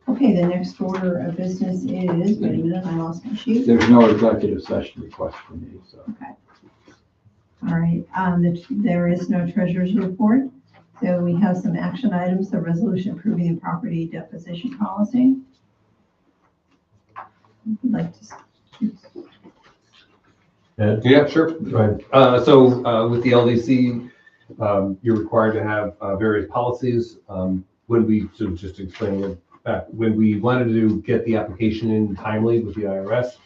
H: Okay, the next order of business is, wait a minute, I lost my sheet.
B: There's no executive session request for me, so.
H: All right, there is no treasurer's report. So we have some action items, the resolution approving the property deposition policy. Would you like to?
B: Ed?
G: Yeah, sure.
B: Go ahead.
G: So with the LDC, you're required to have various policies. When we, so just to explain it back, when we wanted to get the application in timely with the IRS,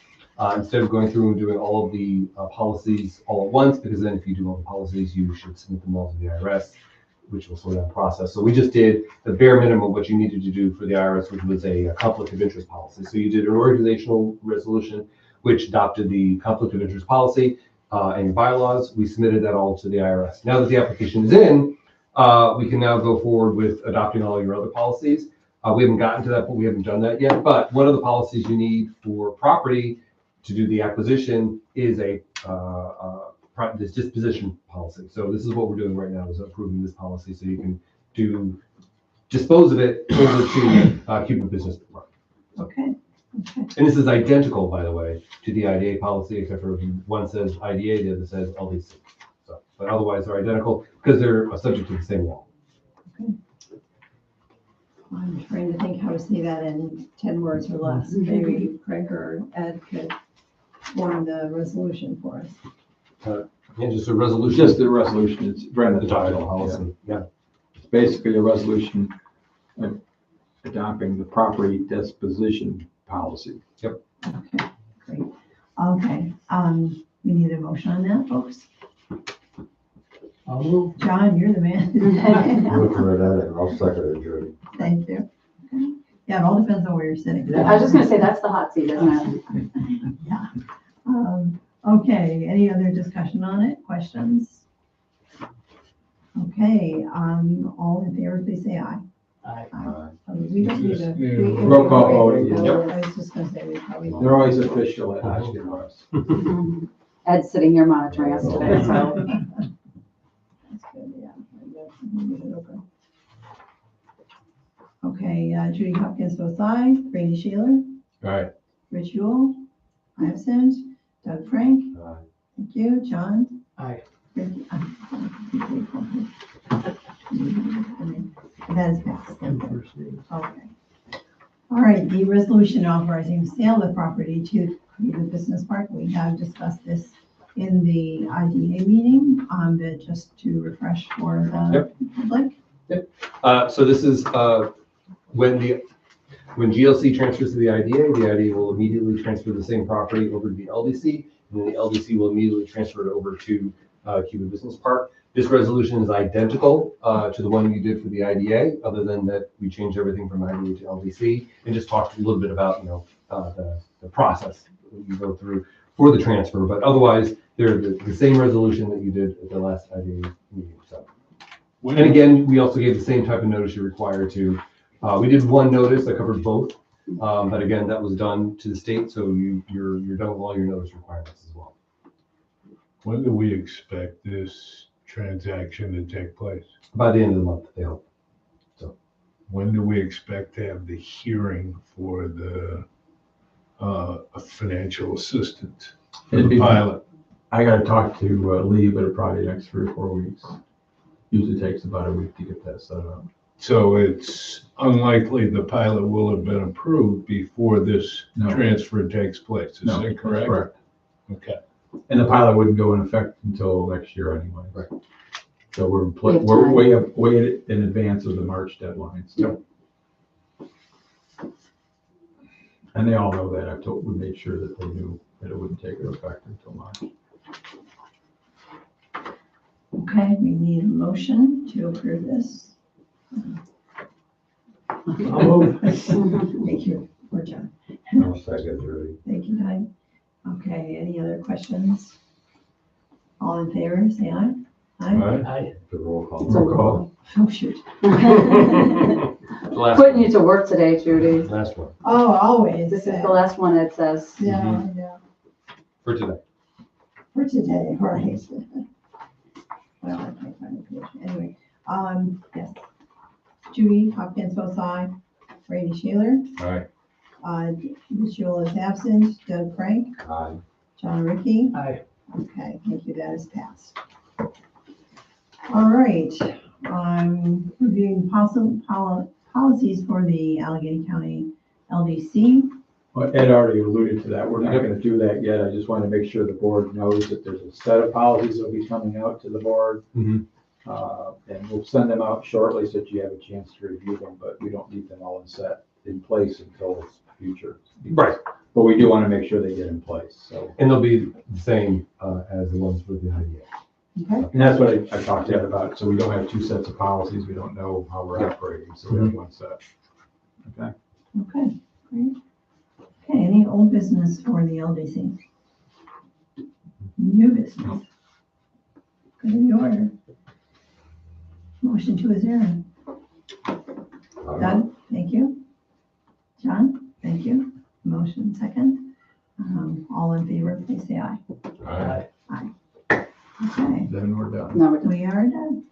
G: instead of going through and doing all of the policies all at once, because then if you do all the policies, you should submit them all to the IRS, which will slow down the process. So we just did the bare minimum of what you needed to do for the IRS, which was a conflict of interest policy. So you did an organizational resolution, which adopted the conflict of interest policy and bylaws. We submitted that all to the IRS. Now that the application is in, we can now go forward with adopting all your other policies. We haven't gotten to that, but we haven't done that yet. But one of the policies you need for property to do the acquisition is this disposition policy. So this is what we're doing right now, is approving this policy so you can dispose of it over to Cuba Business Park.
H: Okay.
G: And this is identical, by the way, to the IDA policy, except for one says IDA, the other says LDC. So, but otherwise they're identical because they're subject to the same law.
H: I'm trying to think how to say that in 10 words or less. Maybe Craig or Ed could form the resolution for us.
G: And just a resolution.
B: Just the resolution, it's right at the
G: Adopting
B: title.
G: policy. Yeah.
B: It's basically a resolution adopting the property disposition policy.
G: Yep.
H: Okay, great. Okay, we need a motion on that, folks.
C: I'll move.
H: John, you're the man.
F: Look right at it, and I'll second it, Jody.
H: Thank you. Okay. Yeah, it all depends on where you're sitting.
A: I was just gonna say, that's the hot seat, isn't it?
H: Yeah. Okay, any other discussion on it? Questions? Okay, all in favor, please say aye.
C: Aye.
H: We don't need a.
D: Yeah.
B: Roll call vote,
H: I was just gonna say we probably.
B: They're always official at asking us.
A: Ed's sitting here monitoring us today, so.
H: That's good, yeah. Let me get it open. Okay, Judy Hopkins votes aye. Randy Shaler,
B: All right.
H: Rich Yule, I absent. Doug Frank,
F: Aye.
H: thank you. John?
C: Aye.
H: Ricky, that is passed. Okay. All right, the resolution authorizing sale of the property to the business park. We have discussed this in the IDA meeting, but just to refresh for the public.
G: So this is when GLC transfers to the IDA will immediately transfer the same property over to the LDC, and then the LDC will immediately transfer it over to Cuba Business Park. This resolution is identical to the one you did for the IDA, other than that we changed everything from IDA to LDC and just talked a little bit about the process that you go through for the transfer. But otherwise, they're the same resolution that you did at the last IDA meeting. So, and again, we also gave the same type of notice you're required to. We did one notice that covered both, but again, that was done to the state, so you're done with all your notice requirements as well.
D: When do we expect this transaction to take place?
G: By the end of the month, they hope.
D: When do we expect to have the hearing for the financial assistance for
B: It'd
D: the
B: be
D: pilot?
B: I gotta talk to Lee, but it'll probably next 3 or 4 weeks. Usually takes about a week to get that set up.
D: So it's unlikely the pilot will have been approved before this
B: No.
D: transfer takes place. Is
B: No,
D: that
B: that's
D: correct?
B: correct.
D: Okay.
B: And the pilot wouldn't go in effect until next year anyway.
G: Right.
B: So
A: We have
B: we're
A: time.
B: way in advance of the March deadline. So. And they all know that. We made sure that they knew that it wouldn't take effect until March.
H: Okay, we need a motion to approve this.
C: I'll move.
H: Thank you, poor John.
F: I'll second, Judy.
H: Thank you, Doug. Okay, any other questions? All in favor, say aye. Aye.
C: Aye.
F: The roll call.
B: Roll call.
H: Oh, shoot.
G: The last
A: Putting
G: one.
A: you to work today, Judy.
G: Last one
H: Oh, always.
A: This is the last one, it says.
H: Yeah, yeah,
G: for today.
H: for today, right. Well, I can't find the page. Anyway, yes. Judy Hopkins votes aye. Randy Shaler.
B: Aye.
H: Ms. Yule is absent. Doug Frank.
F: Aye.
H: John Ricky.
C: Aye.
H: Okay, thank you, that is passed. All right, reviewing policies for the Allegheny County LDC.
B: Well, Ed already alluded to that. We're not gonna do that yet. I just want to make sure the board knows that there's a set of policies that'll be coming out to the board.
G: Mhm.
B: And we'll send them out shortly so that you have a chance to review them, but we don't need them all set in place until it's future.
G: Right.
B: But we do want to make sure they get in place, so.
G: And they'll be the same as the ones with the IDA.
H: Okay,
B: And that's what I talked to Ed about, so we don't have two sets of policies. We don't know how we're operating, so we have one set. Okay?
H: okay, great. Okay, any old business for the LDC? New business? Good in order. Motion to adjourn. Doug, thank you. John, thank you. Motion second. All in favor, please say aye.
C: Aye.
H: Okay,
B: Then we're done.
A: Now we're done.
H: we are done.